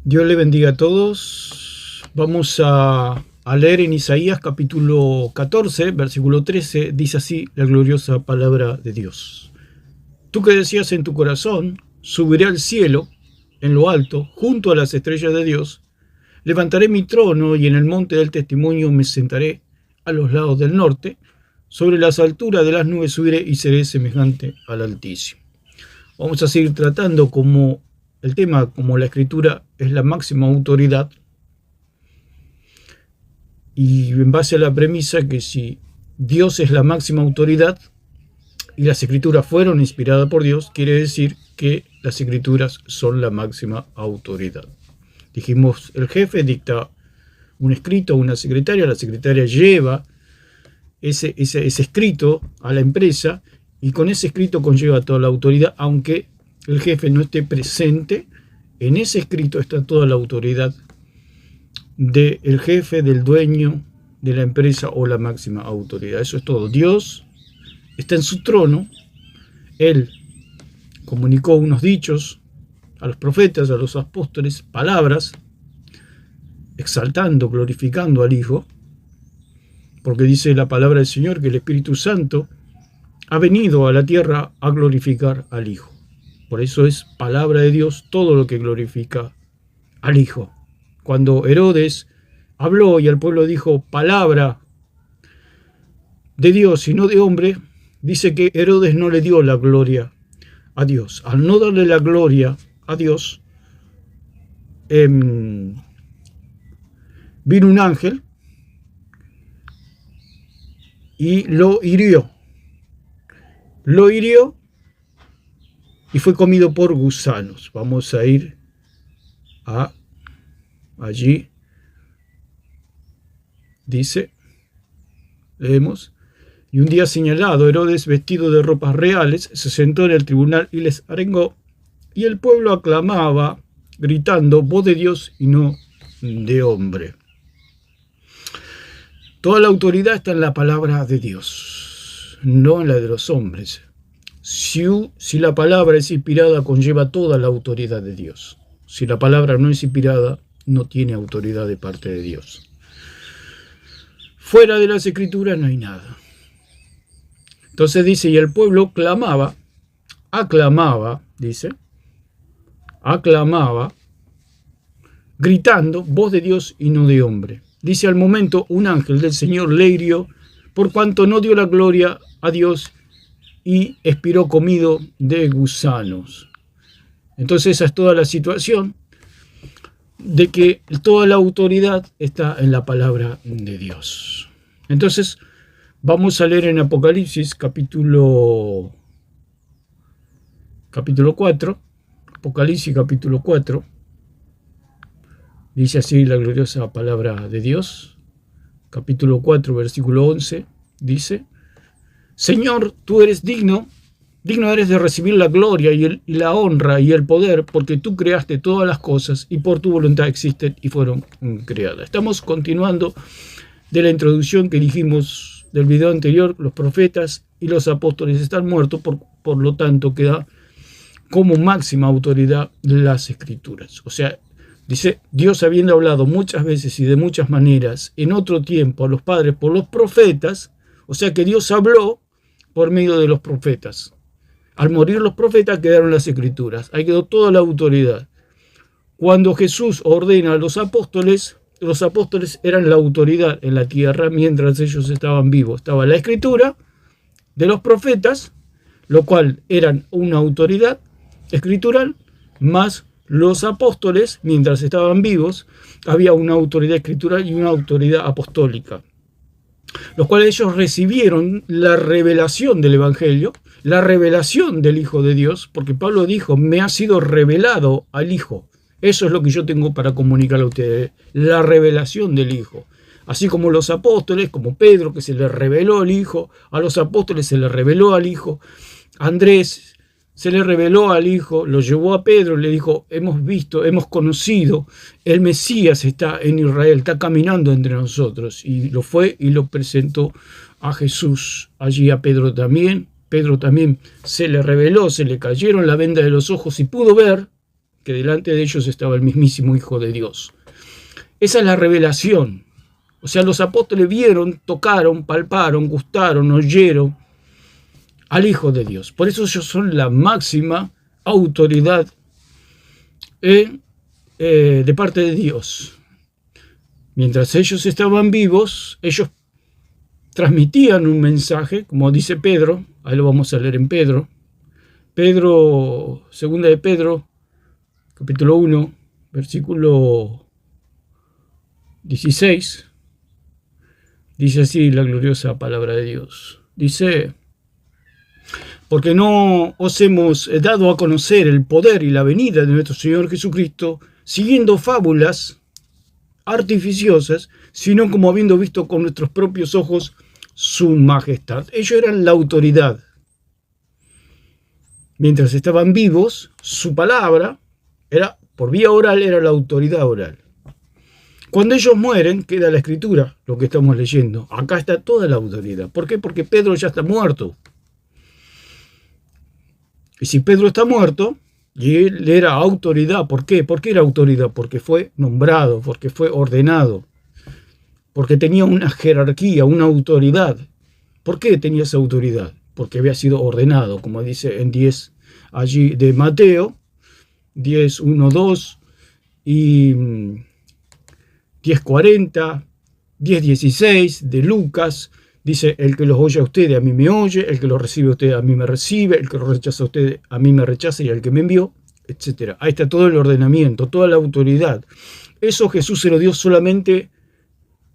Dios le bendiga a todos. Vamos a leer en Isaías capítulo 14, versículo 13. Dice así la gloriosa palabra de Dios. Tú que decías en tu corazón, subiré al cielo, en lo alto, junto a las estrellas de Dios. Levantaré mi trono y en el monte del testimonio me sentaré a los lados del norte. Sobre las alturas de las nubes subiré y seré semejante al Altísimo. Vamos a seguir tratando como el tema, como la Escritura es la máxima autoridad, y en base a la premisa que si Dios es la máxima autoridad y las Escrituras fueron inspiradas por Dios, quiere decir que las Escrituras son la máxima autoridad. Dijimos, el jefe dicta un escrito a una secretaria, la secretaria lleva ese escrito a la empresa y con ese escrito conlleva toda la autoridad, aunque el jefe no esté presente. En ese escrito está toda la autoridad del jefe, del dueño de la empresa o la máxima autoridad. Eso es todo. Dios está en su trono. Él comunicó unos dichos a los profetas, a los apóstoles, palabras, exaltando, glorificando al Hijo, porque dice la palabra del Señor que el Espíritu Santo ha venido a la tierra a glorificar al Hijo. Por eso es palabra de Dios todo lo que glorifica al Hijo. Cuando Herodes habló y el pueblo dijo palabra de Dios y no de hombre, dice que Herodes no le dio la gloria a Dios. Al no darle la gloria a Dios, vino un ángel y lo hirió. Lo hirió y fue comido por gusanos. Vamos a ir allí. Dice, leemos, y un día señalado, Herodes, vestido de ropas reales, se sentó en el tribunal y les arengó, y el pueblo aclamaba, gritando, voz de Dios y no de hombre. Toda la autoridad está en la palabra de Dios, no en la de los hombres. Si la palabra es inspirada, conlleva toda la autoridad de Dios. Si la palabra no es inspirada, no tiene autoridad de parte de Dios. Fuera de las Escrituras no hay nada. Entonces dice, y el pueblo clamaba, aclamaba, gritando, voz de Dios y no de hombre. Dice, al momento un ángel del Señor le hirió, por cuanto no dio la gloria a Dios y expiró comido de gusanos. Entonces esa es toda la situación de que toda la autoridad está en la palabra de Dios. Entonces vamos a leer en Apocalipsis capítulo 4, Apocalipsis capítulo 4, dice así la gloriosa palabra de Dios, capítulo 4, versículo 11, dice, Señor, tú eres digno eres de recibir la gloria y la honra y el poder, porque tú creaste todas las cosas y por tu voluntad existen y fueron creadas. Estamos continuando de la introducción que dijimos del video anterior, los profetas y los apóstoles están muertos, por lo tanto queda como máxima autoridad las Escrituras. O sea, dice, Dios habiendo hablado muchas veces y de muchas maneras en otro tiempo a los padres por los profetas, o sea que Dios habló por medio de los profetas. Al morir los profetas quedaron las Escrituras, ahí quedó toda la autoridad. Cuando Jesús ordena a los apóstoles eran la autoridad en la tierra mientras ellos estaban vivos. Estaba la Escritura de los profetas, lo cual eran una autoridad escritural, más los apóstoles, mientras estaban vivos, había una autoridad escritural y una autoridad apostólica, los cuales ellos recibieron la revelación del Evangelio, la revelación del Hijo de Dios, porque Pablo dijo, me ha sido revelado al Hijo. Eso es lo que yo tengo para comunicarle a ustedes, la revelación del Hijo. Así como los apóstoles, como Pedro, que se le reveló al Hijo, a los apóstoles se le reveló al Hijo, Andrés se le reveló al Hijo, lo llevó a Pedro, le dijo, hemos visto, hemos conocido, el Mesías está en Israel, está caminando entre nosotros. Y lo fue y lo presentó a Jesús. Allí a Pedro también se le reveló, se le cayeron la venda de los ojos y pudo ver, que delante de ellos estaba el mismísimo Hijo de Dios. Esa es la revelación. O sea, los apóstoles vieron, tocaron, palparon, gustaron, oyeron al Hijo de Dios. Por eso ellos son la máxima autoridad de parte de Dios. Mientras ellos estaban vivos, ellos transmitían un mensaje, como dice Pedro, ahí lo vamos a leer en Pedro, segunda de Pedro, capítulo 1, versículo 16, dice así la gloriosa palabra de Dios. Dice: porque no os hemos dado a conocer el poder y la venida de nuestro Señor Jesucristo, siguiendo fábulas artificiosas, sino como habiendo visto con nuestros propios ojos su majestad. Ellos eran la autoridad. Mientras estaban vivos, su palabra era, por vía oral, era la autoridad oral. Cuando ellos mueren, queda la escritura, lo que estamos leyendo. Acá está toda la autoridad. ¿Por qué? Porque Pedro ya está muerto. Y si Pedro está muerto, y él era autoridad, ¿por qué? ¿Por qué era autoridad? Porque fue nombrado, porque fue ordenado, porque tenía una jerarquía, una autoridad. ¿Por qué tenía esa autoridad? Porque había sido ordenado, como dice en 10 allí de Mateo, 10, 1, 2 y 10:40, 10:16 de Lucas. Dice: el que los oye a ustedes, a mí me oye; el que los recibe a ustedes, a mí me recibe; el que los rechaza a ustedes, a mí me rechaza; y al que me envió, etc. Ahí está todo el ordenamiento, toda la autoridad. Eso Jesús se lo dio solamente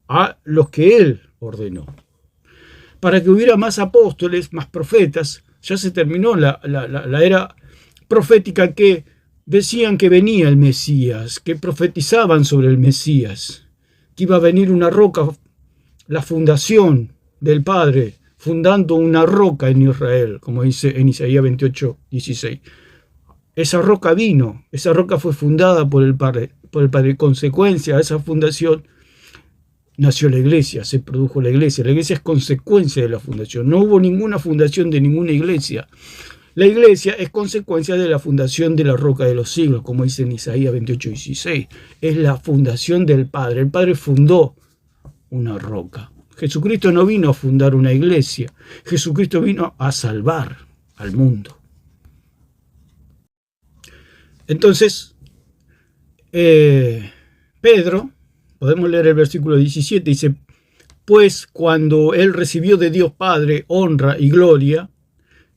a los que Él ordenó. Para que hubiera más apóstoles, más profetas, ya se terminó la era profética, que decían que venía el Mesías, que profetizaban sobre el Mesías, que iba a venir una roca, la fundación del Padre, fundando una roca en Israel, como dice en Isaías 28:16. Esa roca vino, esa roca fue fundada por el Padre. Consecuencia de esa fundación nació la iglesia, se produjo la iglesia. La iglesia es consecuencia de la fundación. No hubo ninguna fundación de ninguna iglesia. La iglesia es consecuencia de la fundación de la roca de los siglos, como dice en Isaías 28:16. Es la fundación del Padre. El Padre fundó una roca. Jesucristo no vino a fundar una iglesia. Jesucristo vino a salvar al mundo. Entonces, Pedro, podemos leer el versículo 17, dice: pues cuando él recibió de Dios Padre honra y gloria,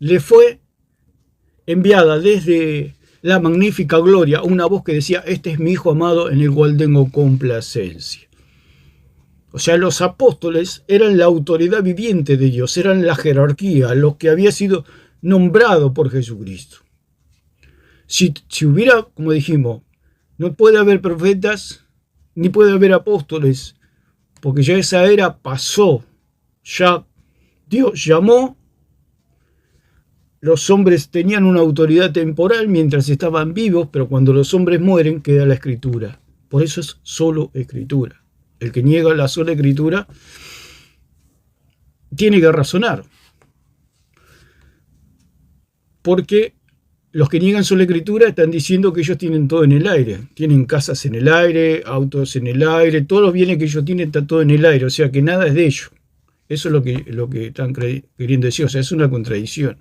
le fue enviada desde la magnífica gloria una voz que decía: este es mi Hijo amado en el cual tengo complacencia. O sea, los apóstoles eran la autoridad viviente de Dios, eran la jerarquía, lo que había sido nombrado por Jesucristo. Si hubiera, como dijimos, no puede haber profetas, ni puede haber apóstoles, porque ya esa era pasó. Ya Dios llamó, los hombres tenían una autoridad temporal mientras estaban vivos, pero cuando los hombres mueren queda la escritura. Por eso es solo escritura. El que niega la sola escritura tiene que razonar. Porque los que niegan sola escritura están diciendo que ellos tienen todo en el aire. Tienen casas en el aire, autos en el aire, todos los bienes que ellos tienen está todo en el aire. O sea que nada es de ellos. Eso es lo que están queriendo decir. O sea, es una contradicción.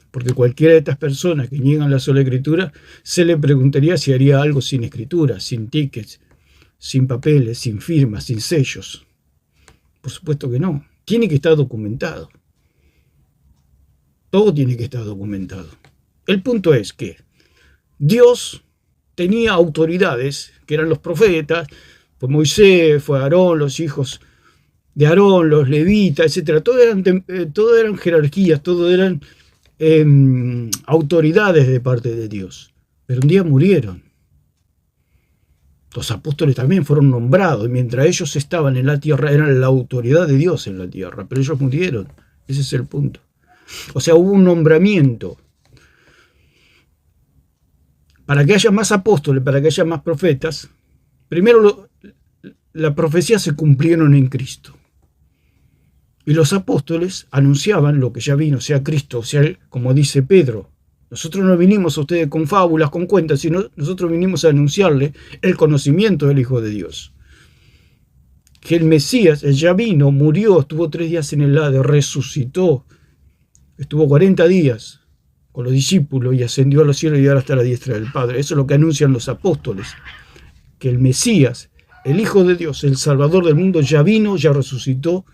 Porque cualquiera de estas personas que niegan la sola escritura se le preguntaría si haría algo sin escritura, sin tickets, sin papeles, sin firmas, sin sellos. Por supuesto que no. Tiene que estar documentado. Todo tiene que estar documentado. El punto es que Dios tenía autoridades, que eran los profetas, fue Moisés, fue Aarón, los hijos de Aarón, los levitas, etc. Todo eran jerarquías, todo eran autoridades de parte de Dios. Pero un día murieron. Los apóstoles también fueron nombrados, y mientras ellos estaban en la tierra, eran la autoridad de Dios en la tierra, pero ellos murieron. Ese es el punto. O sea, hubo un nombramiento. Para que haya más apóstoles, para que haya más profetas, primero las profecías se cumplieron en Cristo. Y los apóstoles anunciaban lo que ya vino, sea Cristo, sea, como dice Pedro, Nosotros no vinimos a ustedes con fábulas, con cuentas, sino nosotros vinimos a anunciarle el conocimiento del Hijo de Dios. Que el Mesías, él ya vino, murió, estuvo 3 días en el Hades, resucitó, estuvo 40 días con los discípulos y ascendió a los cielos y ahora está a la diestra del Padre. Eso es lo que anuncian los apóstoles, que el Mesías, el Hijo de Dios, el Salvador del mundo, ya vino, ya resucitó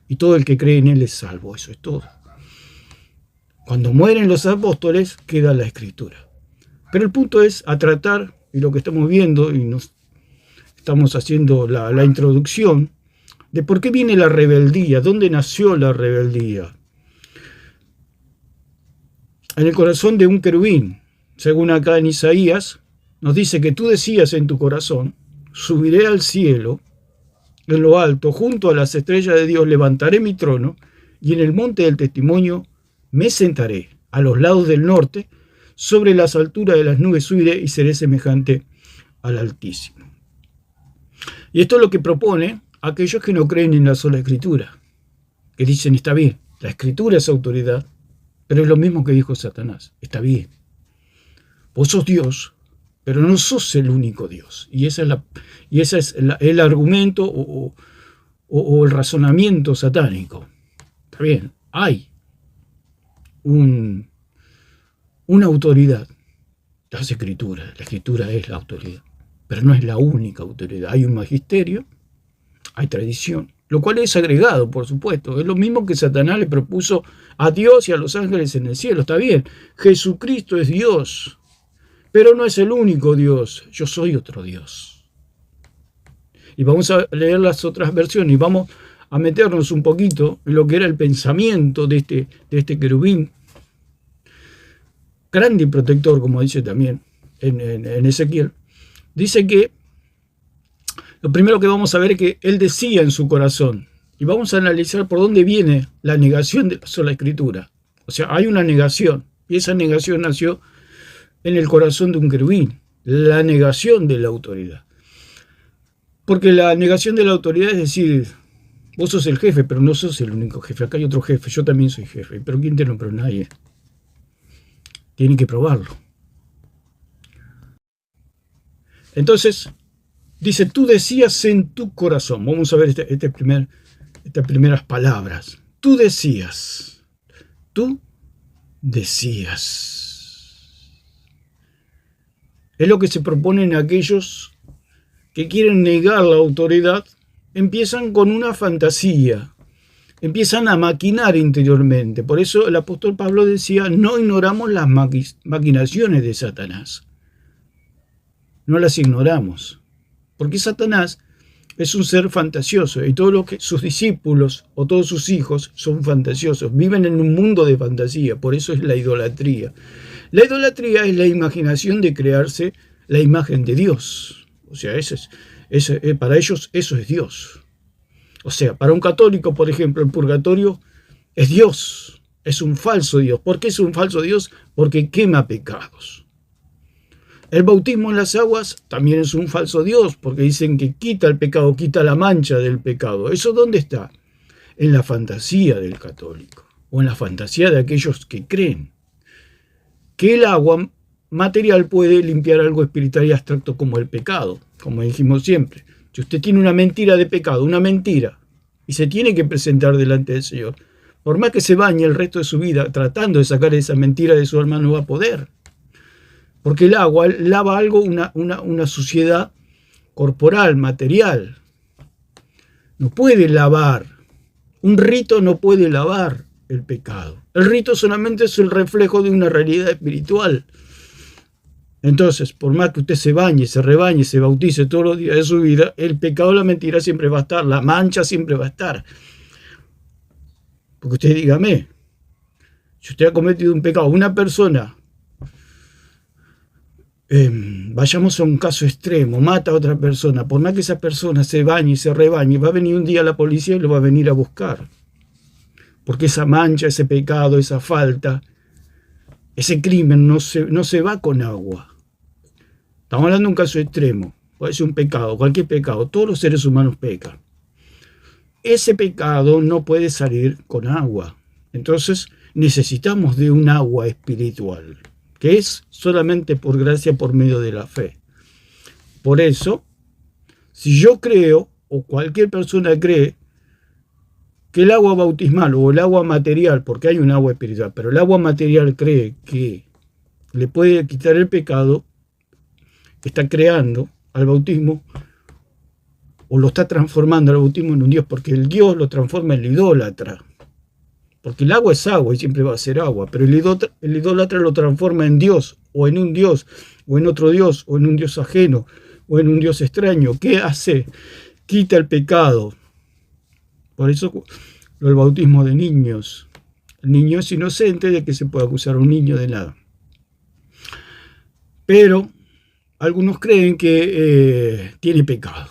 y todo el que cree en él es salvo. Eso es todo. Cuando mueren los apóstoles, queda la Escritura. Pero el punto es a tratar, y lo que estamos viendo, y nos estamos haciendo la introducción, de por qué viene la rebeldía, dónde nació la rebeldía. En el corazón de un querubín, según acá en Isaías, nos dice que tú decías en tu corazón, subiré al cielo, en lo alto, junto a las estrellas de Dios, levantaré mi trono, y en el monte del testimonio me sentaré, a los lados del norte, sobre las alturas de las nubes subiré y seré semejante al Altísimo. Y esto es lo que propone aquellos que no creen en la sola Escritura, que dicen, está bien, la Escritura es autoridad, pero es lo mismo que dijo Satanás, está bien, vos sos Dios, pero no sos el único Dios. Y ese es el argumento o el razonamiento satánico. Está bien, hay una autoridad, las Escrituras, la Escritura es la autoridad, pero no es la única autoridad. Hay un magisterio, hay tradición, lo cual es agregado, por supuesto. Es lo mismo que Satanás le propuso a Dios y a los ángeles en el cielo. Está bien, Jesucristo es Dios, pero no es el único Dios. Yo soy otro Dios. Y vamos a leer las otras versiones y vamos a meternos un poquito en lo que era el pensamiento de este querubín, grande y protector, como dice también en Ezequiel. Dice que lo primero que vamos a ver es que él decía en su corazón, y vamos a analizar por dónde viene la negación de la sola Escritura. O sea, hay una negación, y esa negación nació en el corazón de un querubín, la negación de la autoridad. Porque la negación de la autoridad es decir, vos sos el jefe, pero no sos el único jefe, acá hay otro jefe, yo también soy jefe, pero ¿quién te nombró? Nadie. Tienen que probarlo. Entonces, dice, tú decías en tu corazón. Vamos a ver estas primeras palabras. Tú decías. Es lo que se proponen aquellos que quieren negar la autoridad. Empiezan con una fantasía. Empiezan a maquinar interiormente. Por eso el apóstol Pablo decía, no ignoramos las maquinaciones de Satanás. No las ignoramos. Porque Satanás es un ser fantasioso y todos sus discípulos o todos sus hijos son fantasiosos. Viven en un mundo de fantasía. Por eso es la idolatría. La idolatría es la imaginación de crearse la imagen de Dios. O sea, para ellos eso es Dios. O sea, para un católico, por ejemplo, el purgatorio es Dios. Es un falso Dios. ¿Por qué es un falso Dios? Porque quema pecados. El bautismo en las aguas también es un falso Dios, porque dicen que quita el pecado, quita la mancha del pecado. ¿Eso dónde está? En la fantasía del católico, o en la fantasía de aquellos que creen que el agua material puede limpiar algo espiritual y abstracto como el pecado, como dijimos siempre. Si usted tiene una mentira de pecado, una mentira, y se tiene que presentar delante del Señor, por más que se bañe el resto de su vida tratando de sacar esa mentira de su alma, no va a poder. Porque el agua lava algo, una suciedad corporal, material. No puede lavar. Un rito no puede lavar el pecado. El rito solamente es el reflejo de una realidad espiritual. Entonces, por más que usted se bañe, se rebañe, se bautice todos los días de su vida, el pecado, la mentira siempre va a estar, la mancha siempre va a estar. Porque usted dígame, si usted ha cometido un pecado, una persona, vayamos a un caso extremo, mata a otra persona, por más que esa persona se bañe y se rebañe, va a venir un día la policía y lo va a venir a buscar. Porque esa mancha, ese pecado, esa falta, ese crimen no se va con agua. Estamos hablando de un caso extremo. Puede ser un pecado, cualquier pecado. Todos los seres humanos pecan. Ese pecado no puede salir con agua. Entonces necesitamos de un agua espiritual, que es solamente por gracia por medio de la fe. Por eso, si yo creo, o cualquier persona cree, que el agua bautismal o el agua material, porque hay un agua espiritual, pero el agua material cree que le puede quitar el pecado, está creando al bautismo, o lo está transformando al bautismo en un Dios, porque el Dios lo transforma en el idólatra. Porque el agua es agua y siempre va a ser agua, pero el idólatra lo transforma en Dios, o en un Dios, o en otro Dios, o en un Dios ajeno, o en un Dios extraño. ¿Qué hace? Quita el pecado. Por eso el bautismo de niños. El niño es inocente, de que se puede acusar a un niño de nada. Pero algunos creen que tiene pecado.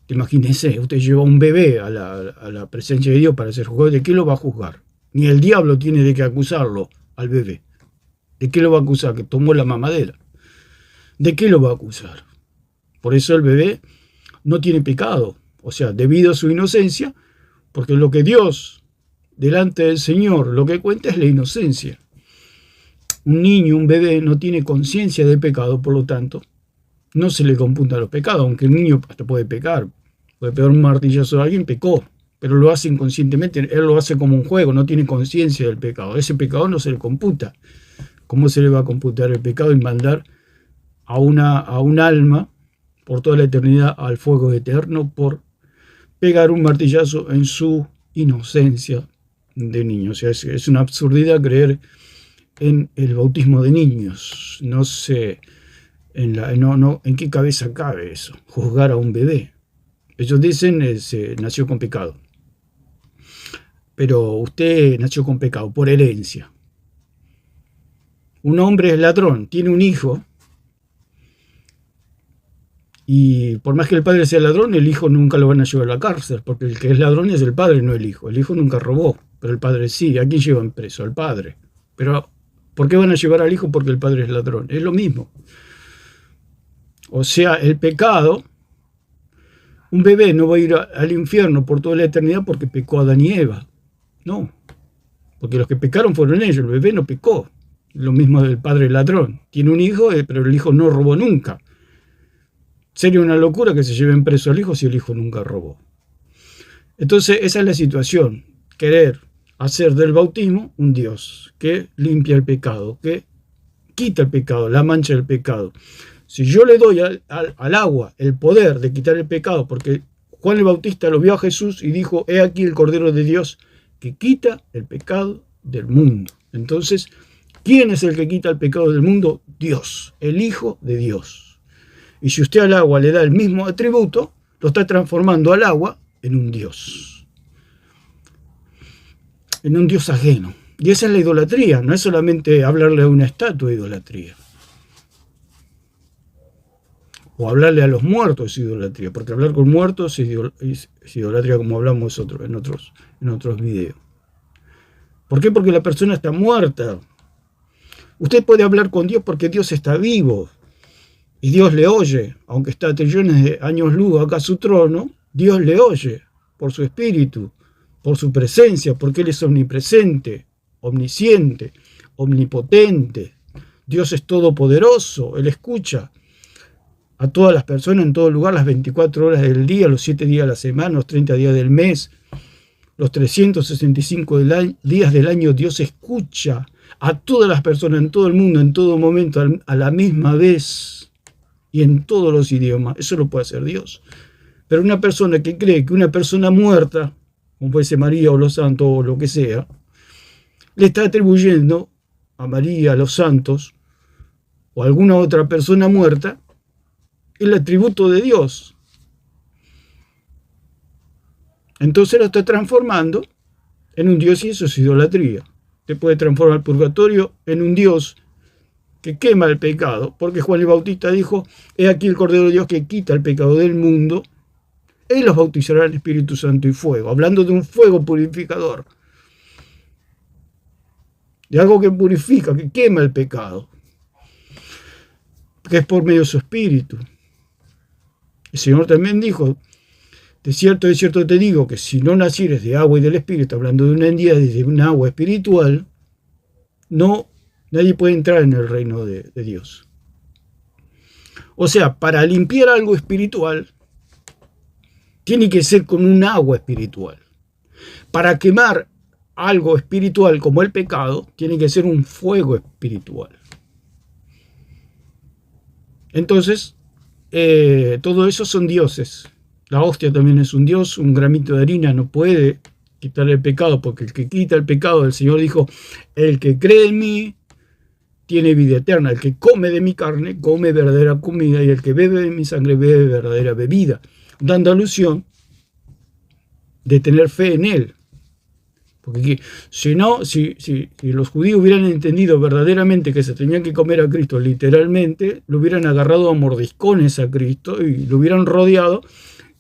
Imagínense, usted lleva un bebé a la presencia de Dios para ser juzgado. ¿De qué lo va a juzgar? Ni el diablo tiene de qué acusarlo al bebé. ¿De qué lo va a acusar? Que tomó la mamadera. ¿De qué lo va a acusar? Por eso el bebé no tiene pecado. O sea, debido a su inocencia, porque lo que Dios, delante del Señor, lo que cuenta es la inocencia. Un niño, un bebé, no tiene conciencia de pecado, por lo tanto, no se le computan los pecados, aunque el niño hasta puede pecar. Puede pegar un martillazo a alguien, pecó, pero lo hace inconscientemente, él lo hace como un juego, no tiene conciencia del pecado. Ese pecado no se le computa. ¿Cómo se le va a computar el pecado y mandar a un alma por toda la eternidad al fuego eterno por pegar un martillazo en su inocencia de niño? O sea, es una absurdidad creer en el bautismo de niños. No sé en qué cabeza cabe eso, juzgar a un bebé. Ellos dicen nació con pecado. Pero usted nació con pecado por herencia. Un hombre es ladrón, tiene un hijo, y por más que el padre sea ladrón, el hijo nunca lo van a llevar a la cárcel, porque el que es ladrón es el padre, no el hijo. El hijo nunca robó, pero el padre sí. ¿A quién llevan preso? Al padre. Pero ¿por qué van a llevar al hijo? Porque el padre es ladrón. Es lo mismo. O sea, el pecado, un bebé no va a ir al infierno por toda la eternidad porque pecó Adán y Eva. No, porque los que pecaron fueron ellos, el bebé no pecó. Lo mismo del padre ladrón. Tiene un hijo, pero el hijo no robó nunca. Sería una locura que se lleven preso al hijo si el hijo nunca robó. Entonces, esa es la situación. Querer hacer del bautismo un Dios que limpia el pecado, que quita el pecado, la mancha del pecado. Si yo le doy al agua el poder de quitar el pecado, porque Juan el Bautista lo vio a Jesús y dijo, he aquí el Cordero de Dios que quita el pecado del mundo. Entonces, ¿quién es el que quita el pecado del mundo? Dios, el Hijo de Dios. Y si usted al agua le da el mismo atributo, lo está transformando al agua en un Dios. En un Dios ajeno. Y esa es la idolatría, no es solamente hablarle a una estatua de idolatría. O hablarle a los muertos es idolatría, porque hablar con muertos es idolatría, como hablamos en otros videos. ¿Por qué? Porque la persona está muerta. Usted puede hablar con Dios porque Dios está vivo. Y Dios le oye, aunque está a trillones de años luz acá a su trono, Dios le oye por su espíritu, por su presencia, porque Él es omnipresente, omnisciente, omnipotente. Dios es todopoderoso, Él escucha a todas las personas en todo lugar, las 24 horas del día, los 7 días de la semana, los 30 días del mes, los 365 días del año. Dios escucha a todas las personas en todo el mundo, en todo momento, a la misma vez y en todos los idiomas. Eso lo puede hacer Dios. Pero una persona que cree que una persona muerta, como puede ser María o los santos o lo que sea, le está atribuyendo a María, a los santos o a alguna otra persona muerta el atributo de Dios. Entonces lo está transformando en un Dios, y eso es idolatría. Te puede transformar el purgatorio en un Dios que quema el pecado, porque Juan el Bautista dijo, he aquí el Cordero de Dios que quita el pecado del mundo. Él los bautizará en Espíritu Santo y fuego, hablando de un fuego purificador, de algo que purifica, que quema el pecado, que es por medio de su Espíritu. El Señor también dijo, de cierto te digo, que si no nacieres de agua y del Espíritu, hablando de una entidad, de un agua espiritual, no nadie puede entrar en el reino de Dios. O sea, para limpiar algo espiritual, tiene que ser con un agua espiritual. Para quemar algo espiritual como el pecado, tiene que ser un fuego espiritual. Entonces, todo eso son dioses. La hostia también es un dios, un gramito de harina no puede quitar el pecado, porque el que quita el pecado, el Señor dijo, el que cree en mí tiene vida eterna, el que come de mi carne, come verdadera comida, y el que bebe de mi sangre, bebe verdadera bebida, dando alusión de tener fe en él. Porque si los judíos hubieran entendido verdaderamente que se tenían que comer a Cristo literalmente, lo hubieran agarrado a mordiscones a Cristo y lo hubieran rodeado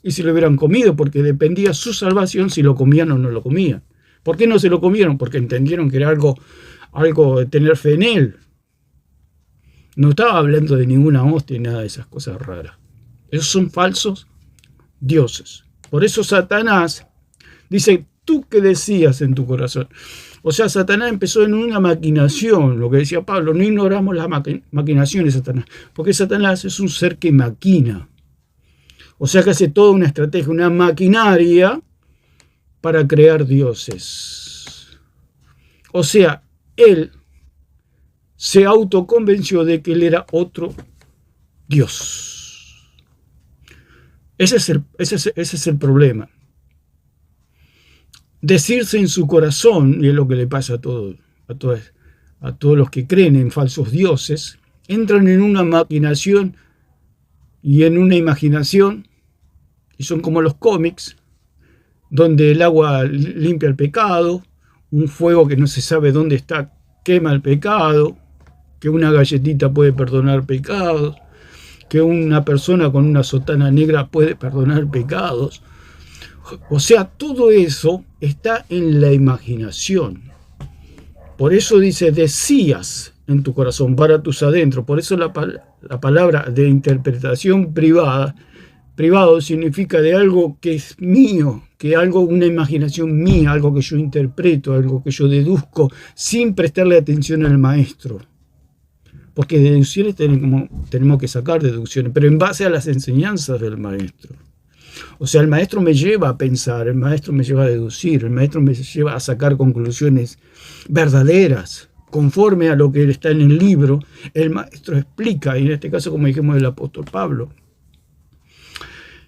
y se lo hubieran comido, porque dependía su salvación si lo comían o no lo comían. ¿Por qué no se lo comieron? Porque entendieron que era algo de tener fe en él. No estaba hablando de ninguna hostia y nada de esas cosas raras. Esos son falsos dioses. Por eso Satanás dice, ¿tú qué decías en tu corazón? O sea, Satanás empezó en una maquinación, lo que decía Pablo, no ignoramos las maquinaciones de Satanás, porque Satanás es un ser que maquina. O sea que hace toda una estrategia, una maquinaria para crear dioses. O sea, él se autoconvenció de que él era otro Dios. Ese es el problema. Decirse en su corazón, y es lo que le pasa a todos los que creen en falsos dioses, entran en una maquinación y en una imaginación, y son como los cómics, donde el agua limpia el pecado, un fuego que no se sabe dónde está quema el pecado, que una galletita puede perdonar pecados, que una persona con una sotana negra puede perdonar pecados. O sea, todo eso está en la imaginación. Por eso dice, decías en tu corazón, para tus adentros. Por eso la palabra de interpretación privado significa de algo que es mío, que algo, una imaginación mía, algo que yo interpreto, algo que yo deduzco, sin prestarle atención al maestro. Porque deducciones tenemos que sacar deducciones, pero en base a las enseñanzas del maestro. O sea, el maestro me lleva a pensar, el maestro me lleva a deducir, el maestro me lleva a sacar conclusiones verdaderas, conforme a lo que está en el libro. El maestro explica, y en este caso, como dijimos, el apóstol Pablo.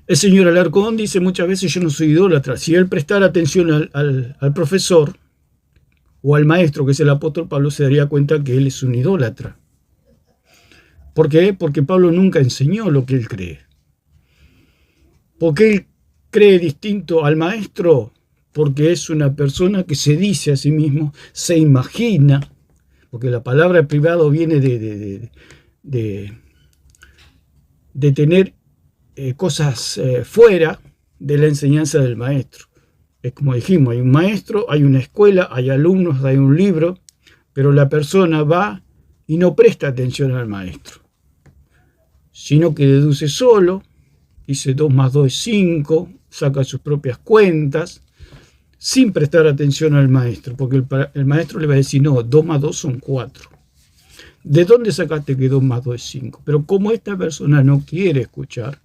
El señor Alarcón dice muchas veces, yo no soy idólatra. Si él prestara atención al profesor o al maestro, que es el apóstol Pablo, se daría cuenta que él es un idólatra. ¿Por qué? Porque Pablo nunca enseñó lo que él cree. Porque él cree distinto al maestro, porque es una persona que se dice a sí mismo, se imagina, porque la palabra privado viene de tener cosas fuera de la enseñanza del maestro. Es como dijimos, hay un maestro, hay una escuela, hay alumnos, hay un libro, pero la persona va y no presta atención al maestro, sino que deduce solo. Dice 2 más 2 es 5, saca sus propias cuentas, sin prestar atención al maestro, porque el maestro le va a decir, no, 2 más 2 son 4. ¿De dónde sacaste que 2 más 2 es 5? Pero como esta persona no quiere escuchar,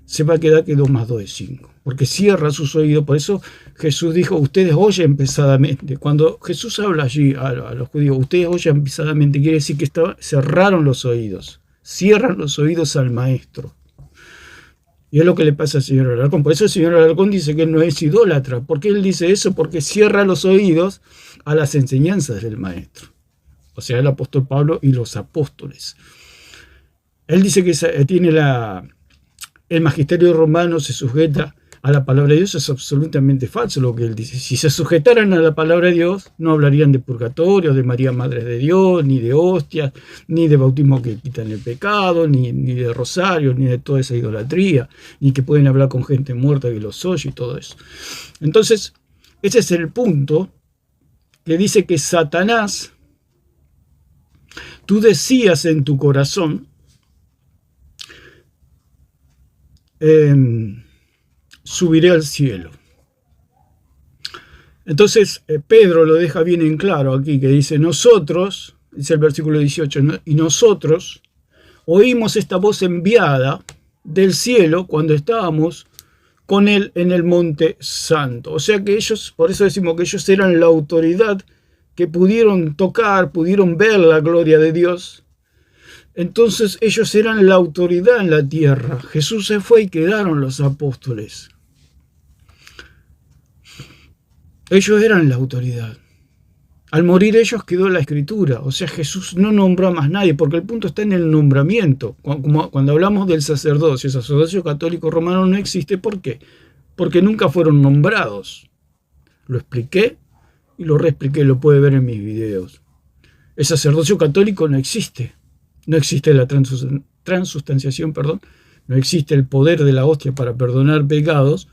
se va a quedar que 2 más 2 es 5, porque cierra sus oídos. Por eso Jesús dijo, ustedes oyen pesadamente. Cuando Jesús habla allí a los judíos, ustedes oyen pesadamente, quiere decir que cerraron los oídos, cierran los oídos al maestro. Y es lo que le pasa al señor Alarcón. Por eso el señor Alarcón dice que él no es idólatra. ¿Por qué él dice eso? Porque cierra los oídos a las enseñanzas del maestro. O sea, el apóstol Pablo y los apóstoles. Él dice que tiene el magisterio romano, se sujeta a la palabra de Dios. Es absolutamente falso lo que él dice. Si se sujetaran a la palabra de Dios, no hablarían de purgatorio, de María Madre de Dios, ni de hostias, ni de bautismo que quitan el pecado, ni de rosario, ni de toda esa idolatría, ni que pueden hablar con gente muerta que los oye y todo eso. Entonces, ese es el punto que dice que Satanás, tú decías en tu corazón, subiré al cielo. Entonces Pedro lo deja bien en claro aquí, que dice, nosotros, dice el versículo 18, ¿no? Y nosotros oímos esta voz enviada del cielo cuando estábamos con él en el monte santo. O sea que ellos, por eso decimos que ellos eran la autoridad que pudieron tocar, pudieron ver la gloria de Dios. Entonces ellos eran la autoridad en la tierra. Jesús se fue y quedaron los apóstoles. Ellos eran la autoridad. Al morir ellos quedó la escritura. O sea, Jesús no nombró a más nadie, porque el punto está en el nombramiento. Cuando hablamos del sacerdocio, el sacerdocio católico romano no existe. ¿Por qué? Porque nunca fueron nombrados. Lo expliqué y lo reexpliqué, lo puede ver en mis videos. El sacerdocio católico no existe. No existe la transustanciación, no existe el poder de la hostia para perdonar pecados,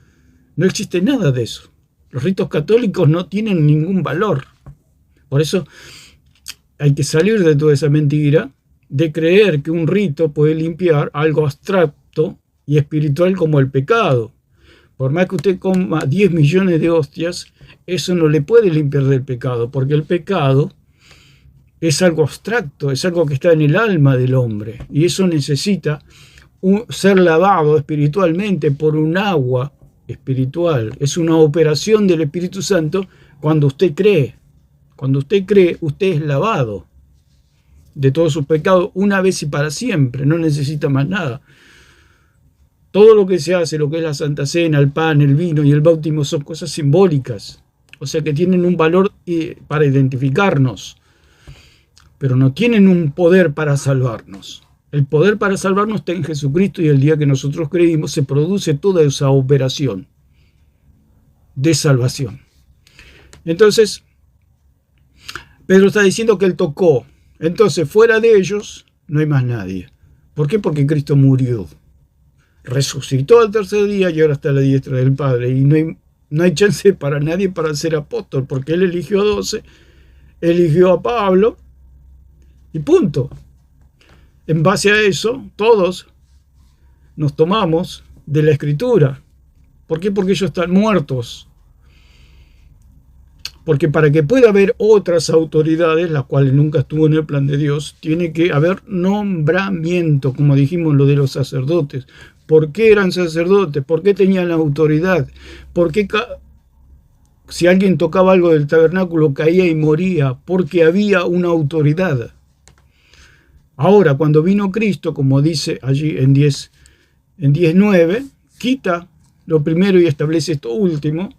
no existe nada de eso. Los ritos católicos no tienen ningún valor. Por eso hay que salir de toda esa mentira de creer que un rito puede limpiar algo abstracto y espiritual como el pecado. Por más que usted coma 10 millones de hostias, eso no le puede limpiar del pecado, porque el pecado es algo abstracto, es algo que está en el alma del hombre, y eso necesita ser lavado espiritualmente por un agua espiritual. Es una operación del Espíritu Santo cuando usted cree. Cuando usted cree, usted es lavado de todos sus pecados una vez y para siempre, no necesita más nada. Todo lo que se hace, lo que es la Santa Cena, el pan, el vino y el bautismo, son cosas simbólicas, o sea que tienen un valor para identificarnos, pero no tienen un poder para salvarnos. El poder para salvarnos está en Jesucristo, y el día que nosotros creímos se produce toda esa operación de salvación. Entonces, Pedro está diciendo que él tocó. Entonces, fuera de ellos no hay más nadie. ¿Por qué? Porque Cristo murió, resucitó al tercer día y ahora está a la diestra del Padre. Y no hay chance para nadie para ser apóstol, porque él eligió a 12, eligió a Pablo, y punto. En base a eso, todos nos tomamos de la Escritura. ¿Por qué? Porque ellos están muertos. Porque para que pueda haber otras autoridades, las cuales nunca estuvo en el plan de Dios, tiene que haber nombramiento, como dijimos lo de los sacerdotes. ¿Por qué eran sacerdotes? ¿Por qué tenían la autoridad? ¿Por qué si alguien tocaba algo del tabernáculo caía y moría? Porque había una autoridad. Ahora, cuando vino Cristo, como dice allí en 10:9, quita lo primero y establece esto último.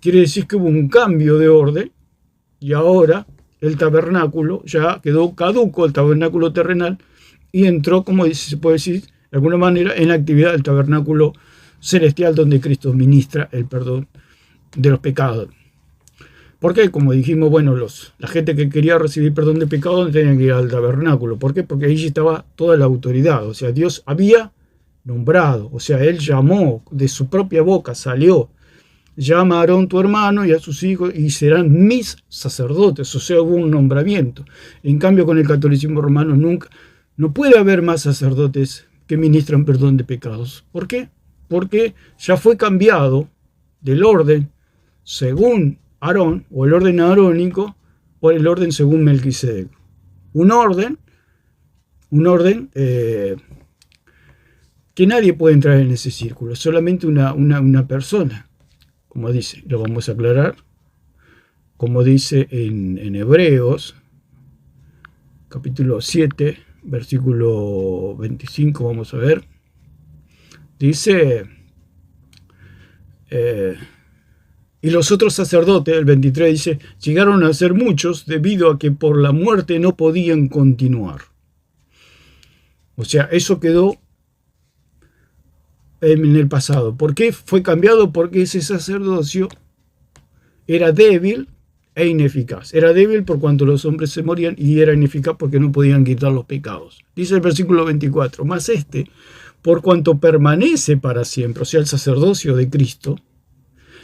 Quiere decir que hubo un cambio de orden y ahora el tabernáculo ya quedó caduco, el tabernáculo terrenal, y entró, como se puede decir de alguna manera, en la actividad del tabernáculo celestial, donde Cristo ministra el perdón de los pecados. ¿Por qué? Como dijimos, bueno, la gente que quería recibir perdón de pecado no tenía que ir al tabernáculo. ¿Por qué? Porque allí estaba toda la autoridad. O sea, Dios había nombrado, o sea, Él llamó, de su propia boca salió: llama a Aarón tu hermano y a sus hijos y serán mis sacerdotes. O sea, hubo un nombramiento. En cambio, con el catolicismo romano no puede haber más sacerdotes que ministran perdón de pecados. ¿Por qué? Porque ya fue cambiado del orden según Aarón, o el orden arónico, por el orden según Melquisedec. Un orden que nadie puede entrar en ese círculo, solamente una persona. Como dice, lo vamos a aclarar, como dice en Hebreos, capítulo 7, versículo 25, vamos a ver. Dice, y los otros sacerdotes, el 23 dice, llegaron a ser muchos debido a que por la muerte no podían continuar. O sea, eso quedó en el pasado. ¿Por qué fue cambiado? Porque ese sacerdocio era débil e ineficaz. Era débil por cuanto los hombres se morían, y era ineficaz porque no podían quitar los pecados. Dice el versículo 24, más por cuanto permanece para siempre, o sea, el sacerdocio de Cristo,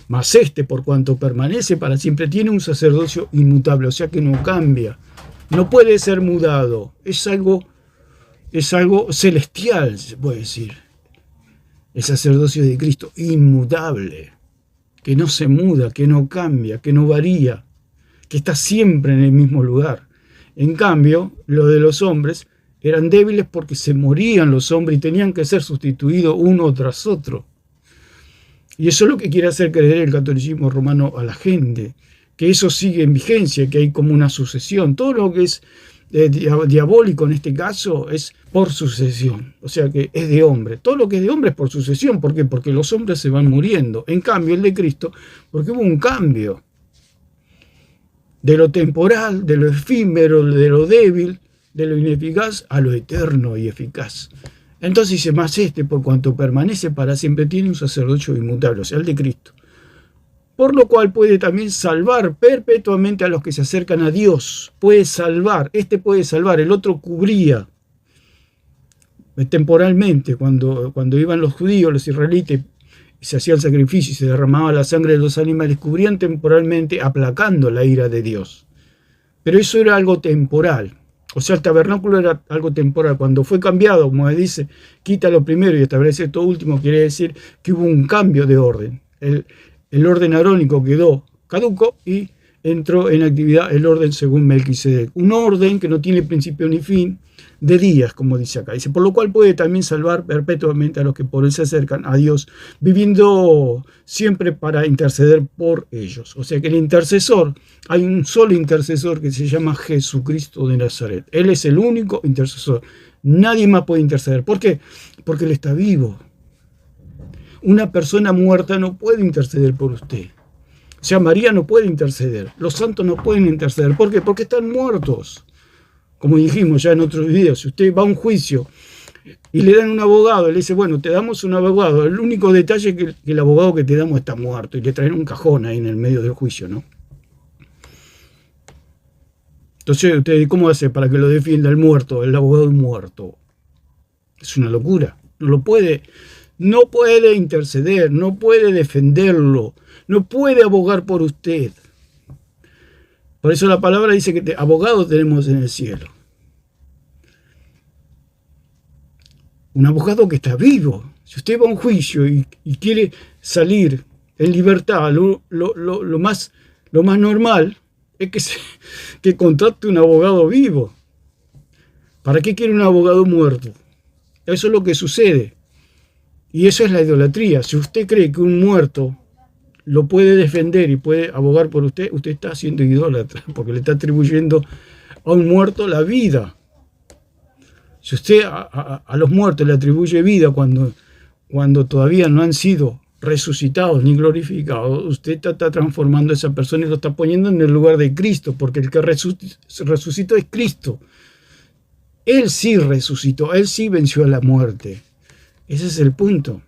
más por cuanto permanece para siempre, tiene un sacerdocio inmutable, o sea que no cambia, no puede ser mudado, es algo celestial, se puede decir. El sacerdocio de Cristo, inmutable, que no se muda, que no cambia, que no varía, que está siempre en el mismo lugar. En cambio, lo de los hombres eran débiles porque se morían los hombres y tenían que ser sustituidos uno tras otro. Y eso es lo que quiere hacer creer el catolicismo romano a la gente, que eso sigue en vigencia, que hay como una sucesión. Todo lo que es diabólico en este caso es por sucesión, o sea que es de hombre. Todo lo que es de hombre es por sucesión. ¿Por qué? Porque los hombres se van muriendo. En cambio, el de Cristo, porque hubo un cambio de lo temporal, de lo efímero, de lo débil, de lo ineficaz a lo eterno y eficaz. Entonces dice, más por cuanto permanece para siempre, tiene un sacerdocio inmutable, o sea, el de Cristo. Por lo cual puede también salvar perpetuamente a los que se acercan a Dios. Puede salvar, puede salvar, el otro cubría temporalmente. Cuando iban los judíos, los israelitas, se hacía el sacrificio y se derramaba la sangre de los animales, cubrían temporalmente, aplacando la ira de Dios. Pero eso era algo temporal. O sea, el tabernáculo era algo temporal. Cuando fue cambiado, como dice, quita lo primero y establece esto último, quiere decir que hubo un cambio de orden. El orden arónico quedó caduco y entró en actividad el orden según Melquisedec. Un orden que no tiene principio ni fin, de días, como dice acá. Dice, por lo cual puede también salvar perpetuamente a los que por él se acercan a Dios, viviendo siempre para interceder por ellos. O sea que el intercesor, hay un solo intercesor que se llama Jesucristo de Nazaret. Él es el único intercesor. Nadie más puede interceder. ¿Por qué? Porque él está vivo. Una persona muerta no puede interceder por usted. O sea, María no puede interceder. Los santos no pueden interceder. ¿Por qué? Porque están muertos. Como dijimos ya en otros videos, si usted va a un juicio y le dan un abogado, le dice, bueno, te damos un abogado. El único detalle es que el abogado que te damos está muerto y le traen un cajón ahí en el medio del juicio, ¿no? Entonces, ¿usted cómo hace para que lo defienda el muerto, el abogado muerto? Es una locura. No puede interceder, no puede defenderlo, no puede abogar por usted. Por eso la palabra dice que abogados tenemos en el cielo. Un abogado que está vivo. Si usted va a un juicio y quiere salir en libertad, lo más normal es que contrate un abogado vivo. ¿Para qué quiere un abogado muerto? Eso es lo que sucede. Y eso es la idolatría. Si usted cree que un muerto lo puede defender y puede abogar por usted, usted está siendo idólatra, porque le está atribuyendo a un muerto la vida. Si usted a los muertos le atribuye vida cuando todavía no han sido resucitados ni glorificados, usted está transformando a esa persona y lo está poniendo en el lugar de Cristo, porque el que resucitó es Cristo. Él sí resucitó, Él sí venció a la muerte. Ese es el punto.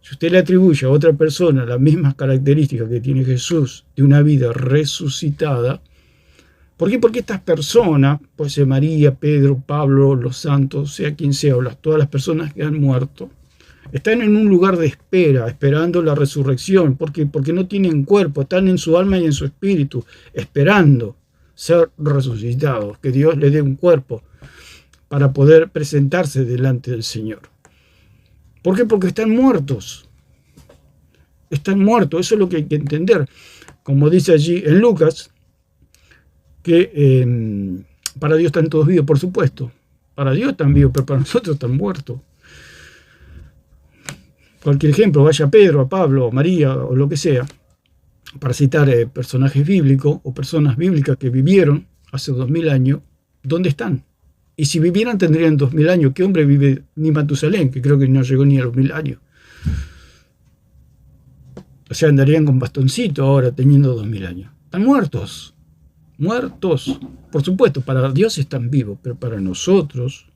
Si usted le atribuye a otra persona las mismas características que tiene Jesús de una vida resucitada, ¿por qué? Porque estas personas, puede ser María, Pedro, Pablo, los santos, sea quien sea, o todas las personas que han muerto, están en un lugar de espera, esperando la resurrección, porque no tienen cuerpo, están en su alma y en su espíritu, esperando ser resucitados, que Dios les dé un cuerpo para poder presentarse delante del Señor. ¿Por qué? Porque están muertos. Están muertos, eso es lo que hay que entender. Como dice allí en Lucas, que para Dios están todos vivos, por supuesto. Para Dios están vivos, pero para nosotros están muertos. Cualquier ejemplo, vaya a Pedro, a Pablo, a María o lo que sea, para citar personajes bíblicos o personas bíblicas que vivieron hace 2000 años, ¿dónde están? Y si vivieran tendrían 2000 años. ¿Qué hombre vive? Ni Matusalén, que creo que no llegó ni a los 1000 años. O sea, andarían con bastoncito ahora teniendo 2000 años. Están muertos. Muertos. Por supuesto, para Dios están vivos, pero para nosotros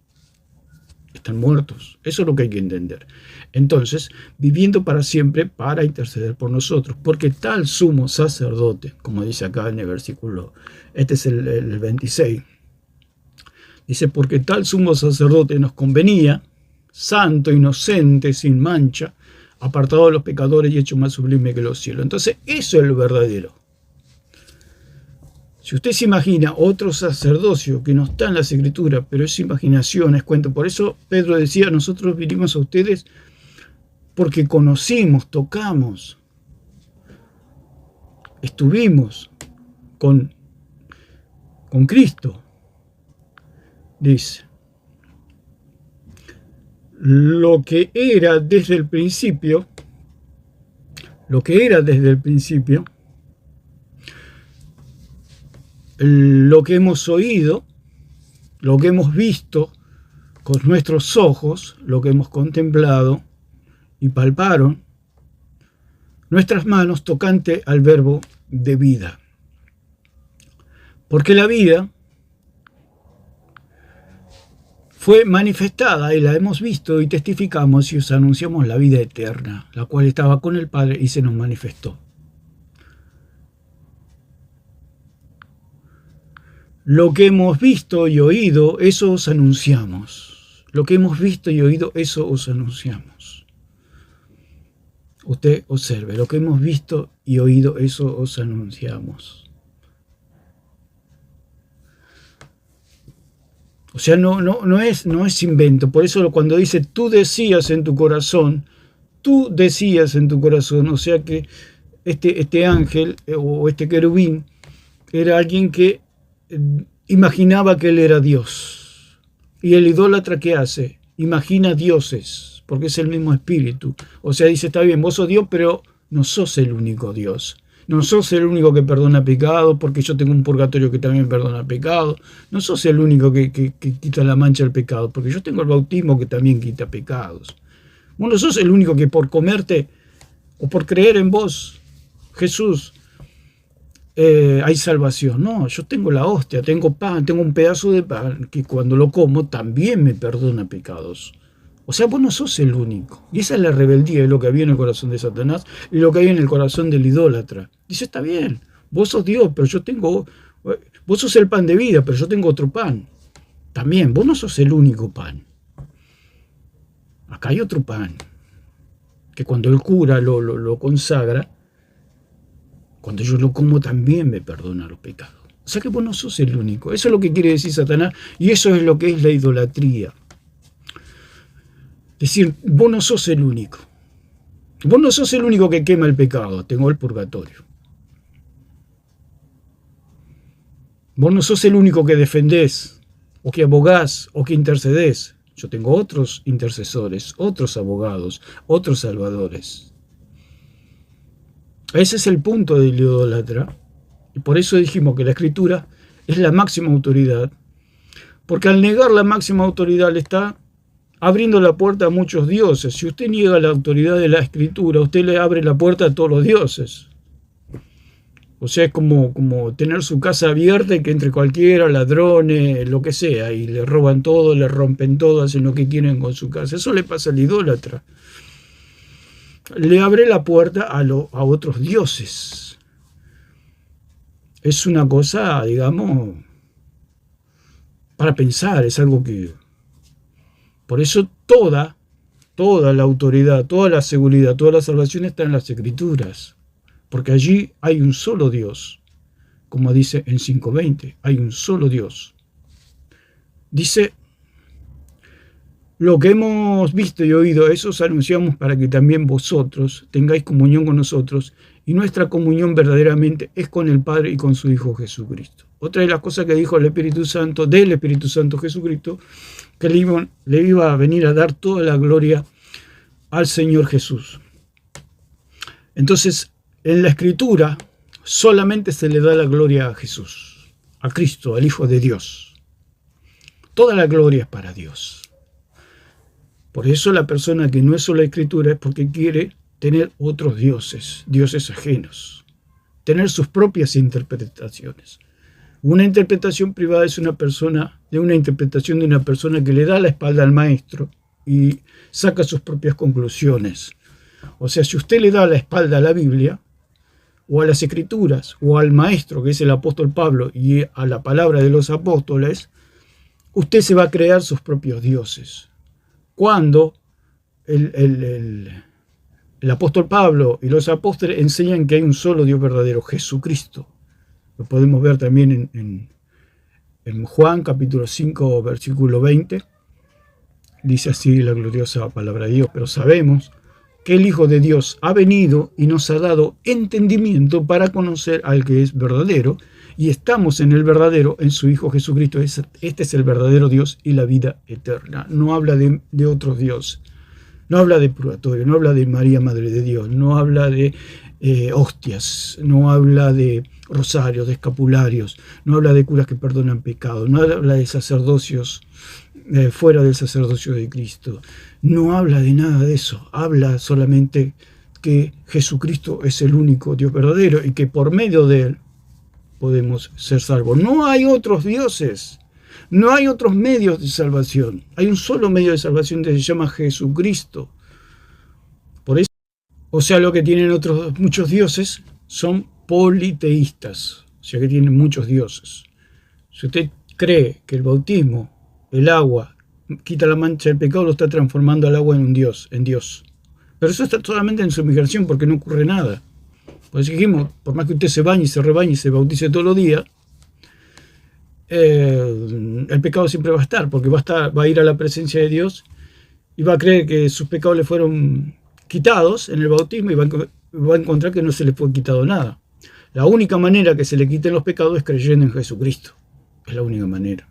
están muertos. Eso es lo que hay que entender. Entonces, viviendo para siempre para interceder por nosotros. Porque tal sumo sacerdote, como dice acá en el versículo, este es el 26. Dice, porque tal sumo sacerdote nos convenía, santo, inocente, sin mancha, apartado de los pecadores y hecho más sublime que los cielos. Entonces, eso es lo verdadero. Si usted se imagina otro sacerdocio que no está en las Escrituras, pero es imaginación, es cuento. Por eso Pedro decía, nosotros vinimos a ustedes porque conocimos, tocamos, estuvimos con Cristo. dice, lo que era desde el principio, lo que hemos oído, lo que hemos visto con nuestros ojos, lo que hemos contemplado y palparon nuestras manos tocante al verbo de vida. Porque la vida fue manifestada y la hemos visto y testificamos y os anunciamos la vida eterna, la cual estaba con el Padre y se nos manifestó. Lo que hemos visto y oído, eso os anunciamos. Lo que hemos visto y oído, eso os anunciamos. Usted observe, lo que hemos visto y oído, eso os anunciamos. O sea, no es invento. Por eso cuando dice tú decías en tu corazón, o sea que este ángel o este querubín era alguien que imaginaba que él era Dios. Y el idólatra, ¿qué hace? Imagina dioses, porque es el mismo espíritu. O sea, dice, está bien, vos sos Dios, pero no sos el único Dios. No sos el único que perdona pecado, porque yo tengo un purgatorio que también perdona pecado. No sos el único que quita la mancha del pecado, porque yo tengo el bautismo que también quita pecados. Vos no sos el único que por comerte o por creer en vos, Jesús, hay salvación. No, yo tengo la hostia, tengo pan, tengo un pedazo de pan que cuando lo como también me perdona pecados. O sea, vos no sos el único. Y esa es la rebeldía, es lo que había en el corazón de Satanás y lo que hay en el corazón del idólatra. Dice, está bien, vos sos Dios, pero yo tengo... Vos sos el pan de vida, pero yo tengo otro pan. También, vos no sos el único pan. Acá hay otro pan, que cuando el cura lo consagra, cuando yo lo como también me perdona los pecados. O sea que vos no sos el único. Eso es lo que quiere decir Satanás y eso es lo que es la idolatría. Es decir, vos no sos el único. Vos no sos el único que quema el pecado. Tengo el purgatorio. Vos no sos el único que defendés, o que abogás, o que intercedés. Yo tengo otros intercesores, otros abogados, otros salvadores. Ese es el punto del idólatra. Y por eso dijimos que la Escritura es la máxima autoridad. Porque al negar la máxima autoridad le está abriendo la puerta a muchos dioses. Si usted niega la autoridad de la Escritura, usted le abre la puerta a todos los dioses. O sea, es como tener su casa abierta y que entre cualquiera, ladrones, lo que sea, y le roban todo, le rompen todo, hacen lo que quieren con su casa. Eso le pasa al idólatra. Le abre la puerta a otros dioses. Es una cosa, digamos, para pensar, es algo que... Por eso toda la autoridad, toda la seguridad, toda la salvación está en las Escrituras. Porque allí hay un solo Dios. Como dice en 5:20, hay un solo Dios. Dice, lo que hemos visto y oído, eso os anunciamos para que también vosotros tengáis comunión con nosotros. Y nuestra comunión verdaderamente es con el Padre y con su Hijo Jesucristo. Otra de las cosas que dijo el Espíritu Santo, del Espíritu Santo Jesucristo, que le iba a venir a dar toda la gloria al Señor Jesús. Entonces, en la Escritura solamente se le da la gloria a Jesús, a Cristo, al Hijo de Dios. Toda la gloria es para Dios. Por eso la persona que no es solo la Escritura es porque quiere tener otros dioses, dioses ajenos, tener sus propias interpretaciones. Una interpretación privada es una interpretación de una persona que le da la espalda al maestro y saca sus propias conclusiones. O sea, si usted le da la espalda a la Biblia, o a las Escrituras, o al maestro, que es el apóstol Pablo, y a la palabra de los apóstoles, usted se va a crear sus propios dioses. Cuando el apóstol Pablo y los apóstoles enseñan que hay un solo Dios verdadero, Jesucristo. Lo podemos ver también en Juan capítulo 5, versículo 20. Dice así la gloriosa palabra de Dios, pero sabemos que el Hijo de Dios ha venido y nos ha dado entendimiento para conocer al que es verdadero, y estamos en el verdadero, en su Hijo Jesucristo. Este es el verdadero Dios y la vida eterna. No habla de otros dioses, no habla de purgatorio, no habla de María, Madre de Dios, no habla de hostias, no habla de rosarios, de escapularios, no habla de curas que perdonan pecados, no habla de sacerdocios fuera del sacerdocio de Cristo, no habla de nada de eso, habla solamente que Jesucristo es el único Dios verdadero y que por medio de él podemos ser salvos. No hay otros dioses, no hay otros medios de salvación, hay un solo medio de salvación que se llama Jesucristo. Por eso, o sea, lo que tienen otros muchos dioses son politeístas, o sea que tienen muchos dioses. Si usted cree que el bautismo, el agua, quita la mancha del pecado, lo está transformando al agua en un dios, en Dios. Pero eso está solamente en su migración porque no ocurre nada. Por eso dijimos, por más que usted se bañe, se rebañe y se bautice todos los días, el pecado siempre va a estar, porque va a ir a la presencia de Dios y va a creer que sus pecados le fueron quitados en el bautismo y va a encontrar que no se le fue quitado nada. La única manera que se le quiten los pecados es creyendo en Jesucristo. Es la única manera.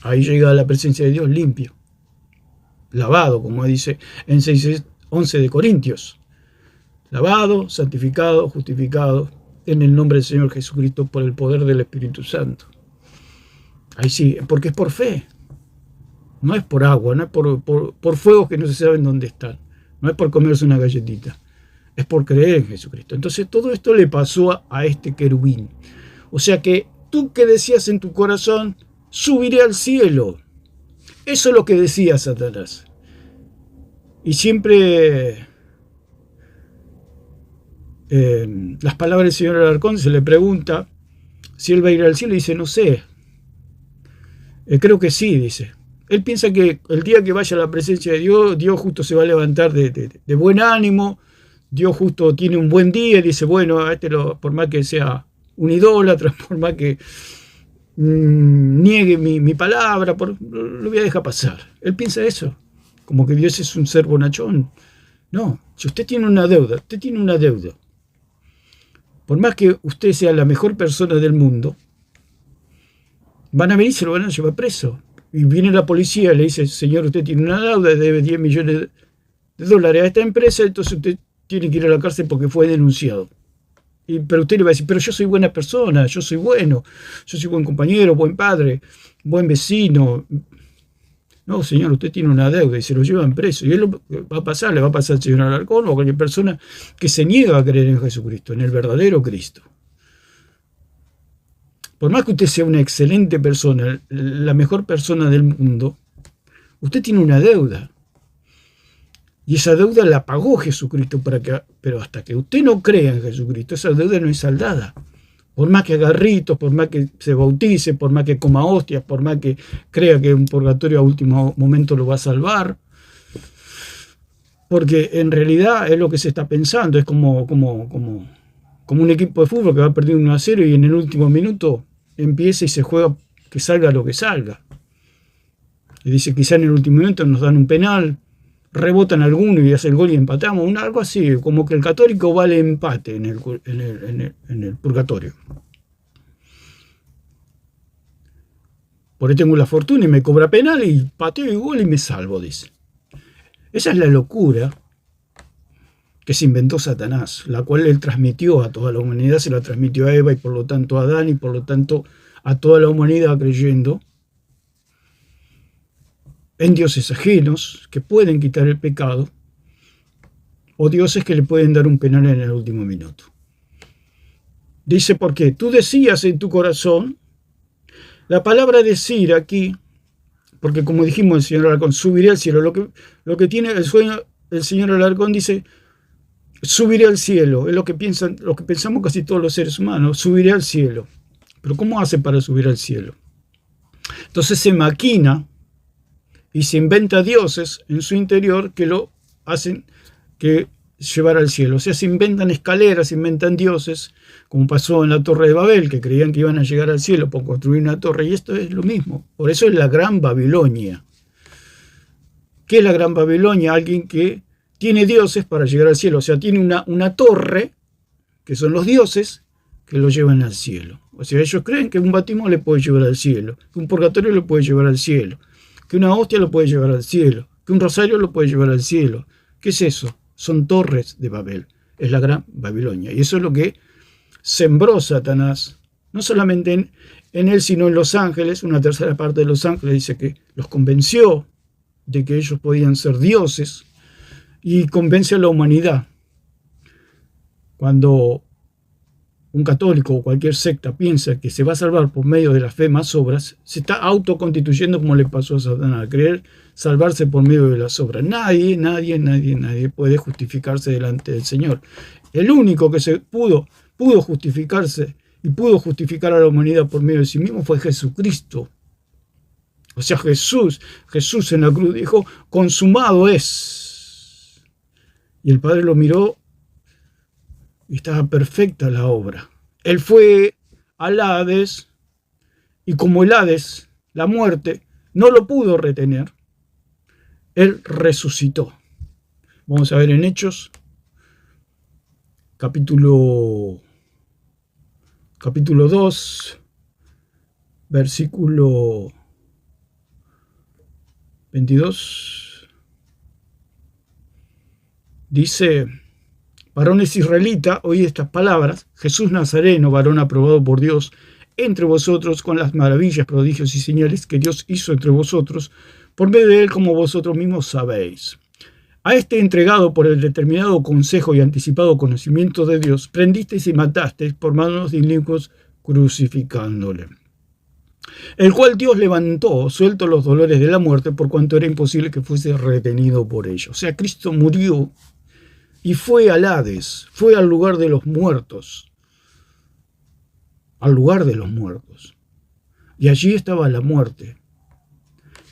Ahí llega a la presencia de Dios limpio, lavado, como dice en 6:11 de Corintios. Lavado, santificado, justificado en el nombre del Señor Jesucristo por el poder del Espíritu Santo. Ahí sí, porque es por fe. No es por agua, no es por fuegos que no se saben dónde están. No es por comerse una galletita. Es por creer en Jesucristo. Entonces todo esto le pasó a este querubín. O sea que tú que decías en tu corazón, subiré al cielo. Eso es lo que decía Satanás. Y siempre las palabras del señor Alarcón, se le pregunta si él va a ir al cielo y dice, no sé. Creo que sí, dice. Él piensa que el día que vaya a la presencia de Dios, Dios justo se va a levantar de buen ánimo, Dios justo tiene un buen día y dice, bueno, por más que sea un idólatra, por más que niegue mi palabra, lo voy a dejar pasar. Él piensa eso, como que Dios es un ser bonachón. No, si usted tiene una deuda, por más que usted sea la mejor persona del mundo, van a venir y se lo van a llevar preso. Y viene la policía y le dice, señor, usted tiene una deuda, debe 10 millones de dólares a esta empresa, entonces usted tiene que ir a la cárcel porque fue denunciado. Pero usted le va a decir, pero yo soy buena persona, yo soy bueno, yo soy buen compañero, buen padre, buen vecino. No, señor, usted tiene una deuda y se lo llevan preso. Y él le va a pasar al señor Alarcón o a cualquier persona que se niega a creer en Jesucristo, en el verdadero Cristo. Por más que usted sea una excelente persona, la mejor persona del mundo, usted tiene una deuda. Y esa deuda la pagó Jesucristo, pero hasta que usted no crea en Jesucristo, esa deuda no es saldada. Por más que haga ritos, por más que se bautice, por más que coma hostias, por más que crea que un purgatorio a último momento lo va a salvar. Porque en realidad es lo que se está pensando, es como un equipo de fútbol que va perdiendo 1-0 y en el último minuto empieza y se juega que salga lo que salga. Y dice, quizá en el último minuto nos dan un penal, rebotan alguno y hace el gol y empatamos, algo así, como que el Católico vale empate en el purgatorio. Por ahí tengo la fortuna y me cobra penal y pateo y gol y me salvo, dice. Esa es la locura que se inventó Satanás, la cual él transmitió a toda la humanidad, se la transmitió a Eva y por lo tanto a Adán y por lo tanto a toda la humanidad creyendo en dioses ajenos que pueden quitar el pecado o dioses que le pueden dar un penal en el último minuto. Dice, porque tú decías en tu corazón, la palabra decir aquí, porque como dijimos el señor Alarcón, subiré al cielo, lo que tiene el sueño, el señor Alarcón dice, subiré al cielo, es lo que pensamos casi todos los seres humanos, subiré al cielo. Pero ¿cómo hace para subir al cielo? Entonces se maquina y se inventa dioses en su interior que lo hacen que llevar al cielo. O sea, se inventan escaleras, se inventan dioses, como pasó en la Torre de Babel, que creían que iban a llegar al cielo por construir una torre, y esto es lo mismo. Por eso es la Gran Babilonia. ¿Qué es la Gran Babilonia? Alguien que tiene dioses para llegar al cielo. O sea, tiene una torre, que son los dioses, que lo llevan al cielo. O sea, ellos creen que un bautismo le puede llevar al cielo, que un purgatorio le puede llevar al cielo, que una hostia lo puede llevar al cielo, que un rosario lo puede llevar al cielo. ¿Qué es eso? Son torres de Babel. Es la gran Babilonia. Y eso es lo que sembró Satanás, no solamente en él, sino en los ángeles. Una tercera parte de los ángeles dice que los convenció de que ellos podían ser dioses y convence a la humanidad. Cuando un católico o cualquier secta piensa que se va a salvar por medio de la fe más obras, se está autoconstituyendo como le pasó a Satanás, creer salvarse por medio de las obras. Nadie puede justificarse delante del Señor. El único que pudo justificarse y pudo justificar a la humanidad por medio de sí mismo fue Jesucristo. O sea, Jesús en la cruz dijo, consumado es. Y el Padre lo miró y estaba perfecta la obra. Él fue al Hades y como el Hades, la muerte, no lo pudo retener, él resucitó. Vamos a ver en Hechos, capítulo 2, versículo 22. Dice: varones israelitas, oí estas palabras, Jesús Nazareno, varón aprobado por Dios entre vosotros con las maravillas, prodigios y señales que Dios hizo entre vosotros, por medio de él, como vosotros mismos sabéis. A este entregado por el determinado consejo y anticipado conocimiento de Dios, prendisteis y matasteis por manos de inicuos, crucificándole. El cual Dios levantó, suelto los dolores de la muerte, por cuanto era imposible que fuese retenido por ellos. O sea, Cristo murió y fue al Hades, fue al lugar de los muertos. Al lugar de los muertos. Y allí estaba la muerte.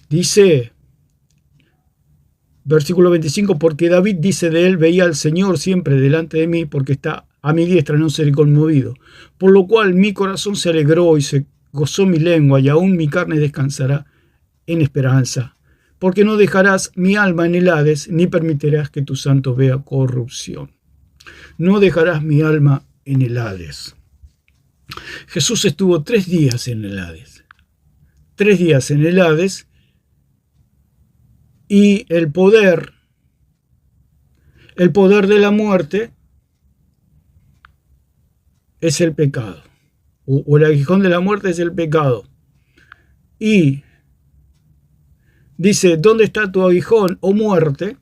Dice, versículo 25, porque David dice de él, veía al Señor siempre delante de mí, porque está a mi diestra, no seré conmovido. Por lo cual mi corazón se alegró y se gozó mi lengua, y aún mi carne descansará en esperanza. Porque no dejarás mi alma en el Hades, ni permitirás que tu santo vea corrupción. No dejarás mi alma en el Hades. Jesús estuvo 3 días en el Hades. 3 días en el Hades. Y el poder de la muerte es el pecado. O el aguijón de la muerte es el pecado. Y dice, ¿dónde está tu aguijón, oh muerte?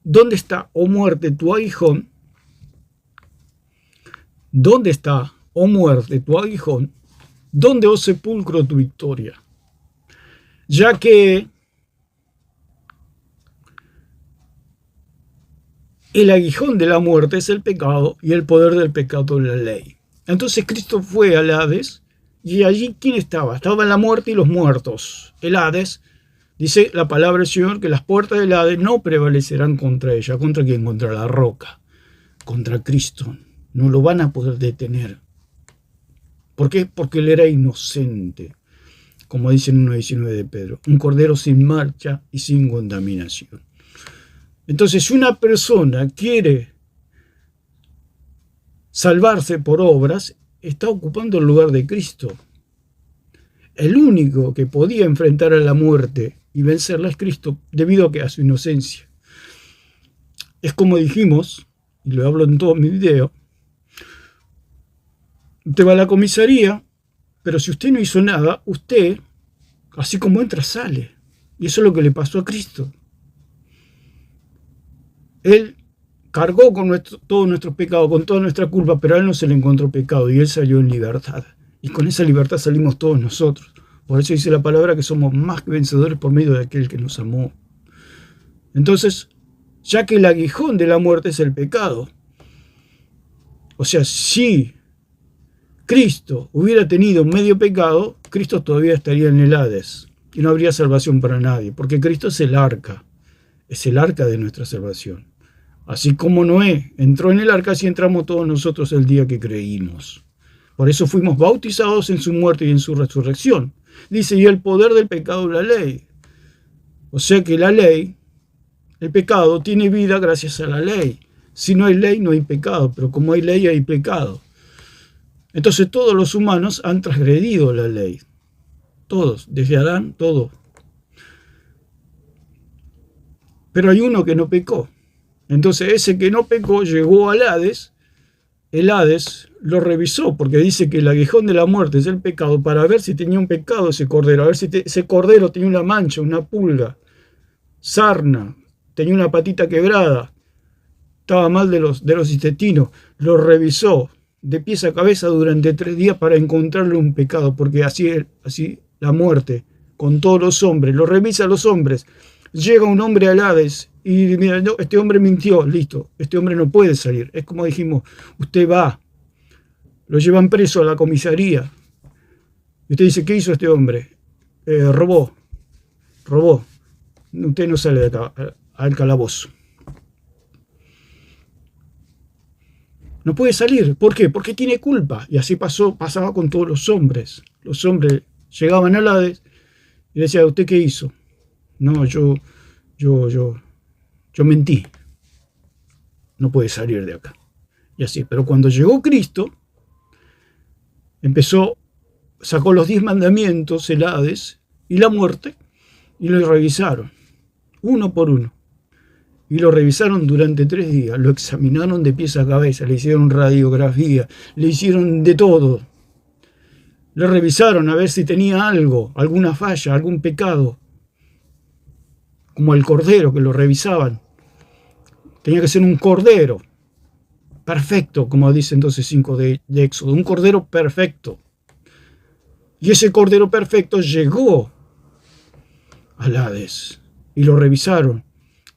¿Dónde está, oh muerte, tu aguijón? ¿Dónde está, oh muerte, tu aguijón? ¿Dónde, oh sepulcro, tu victoria? Ya que el aguijón de la muerte es el pecado y el poder del pecado es la ley. Entonces Cristo fue al Hades y allí ¿quién estaba? Estaba la muerte y los muertos. El Hades, dice la palabra del Señor, que las puertas del Hades no prevalecerán contra ella. ¿Contra quién? Contra la roca, contra Cristo. No lo van a poder detener. ¿Por qué? Porque él era inocente. Como dice en 1.19 de Pedro, un cordero sin marcha y sin contaminación. Entonces, si una persona quiere salvarse por obras, está ocupando el lugar de Cristo. El único que podía enfrentar a la muerte y vencerla es Cristo, debido a su inocencia. Es como dijimos, y lo hablo en todo mi video, usted va a la comisaría, pero si usted no hizo nada, usted, así como entra, sale. Y eso es lo que le pasó a Cristo. Él cargó con todos nuestros pecados, con toda nuestra culpa, pero a él no se le encontró pecado y él salió en libertad. Y con esa libertad salimos todos nosotros. Por eso dice la palabra que somos más que vencedores por medio de aquel que nos amó. Entonces, ya que el aguijón de la muerte es el pecado, o sea, si Cristo hubiera tenido medio pecado, Cristo todavía estaría en el Hades y no habría salvación para nadie, porque Cristo es el arca de nuestra salvación. Así como Noé entró en el arca, así entramos todos nosotros el día que creímos. Por eso fuimos bautizados en su muerte y en su resurrección. Dice, y el poder del pecado la ley. O sea que la ley, el pecado, tiene vida gracias a la ley. Si no hay ley, no hay pecado, pero como hay ley, hay pecado. Entonces todos los humanos han transgredido la ley. Todos, desde Adán, todos. Pero hay uno que no pecó. Entonces ese que no pecó llegó al Hades. El Hades lo revisó porque dice que el aguijón de la muerte es el pecado, para ver si tenía un pecado ese cordero, a ver si ese cordero tenía una mancha, una pulga, sarna, tenía una patita quebrada, estaba mal de los intestinos. Lo revisó de pies a cabeza durante 3 días para encontrarle un pecado, porque así la muerte con todos los hombres, lo revisa a los hombres. Llega un hombre al Hades y mira, no, este hombre mintió, listo, este hombre no puede salir. Es como dijimos, usted va, lo llevan preso a la comisaría y usted dice, ¿qué hizo este hombre? Robó. Usted no sale de acá, al calabozo. No puede salir. ¿Por qué? Porque tiene culpa. Y así pasaba con todos los hombres. Los hombres llegaban al Hades y le decían, ¿usted qué hizo? No, yo mentí. No puede salir de acá. Y así. Pero cuando llegó Cristo, sacó los 10 mandamientos, el Hades y la muerte, y lo revisaron, uno por uno. Y lo revisaron durante 3 días, lo examinaron de pies a cabeza, le hicieron radiografía, le hicieron de todo. Le revisaron a ver si tenía algo, alguna falla, algún pecado. Como el cordero que lo revisaban. Tenía que ser un cordero perfecto, como dice entonces 5 de Éxodo, un cordero perfecto. Y ese cordero perfecto llegó al Hades. Y lo revisaron.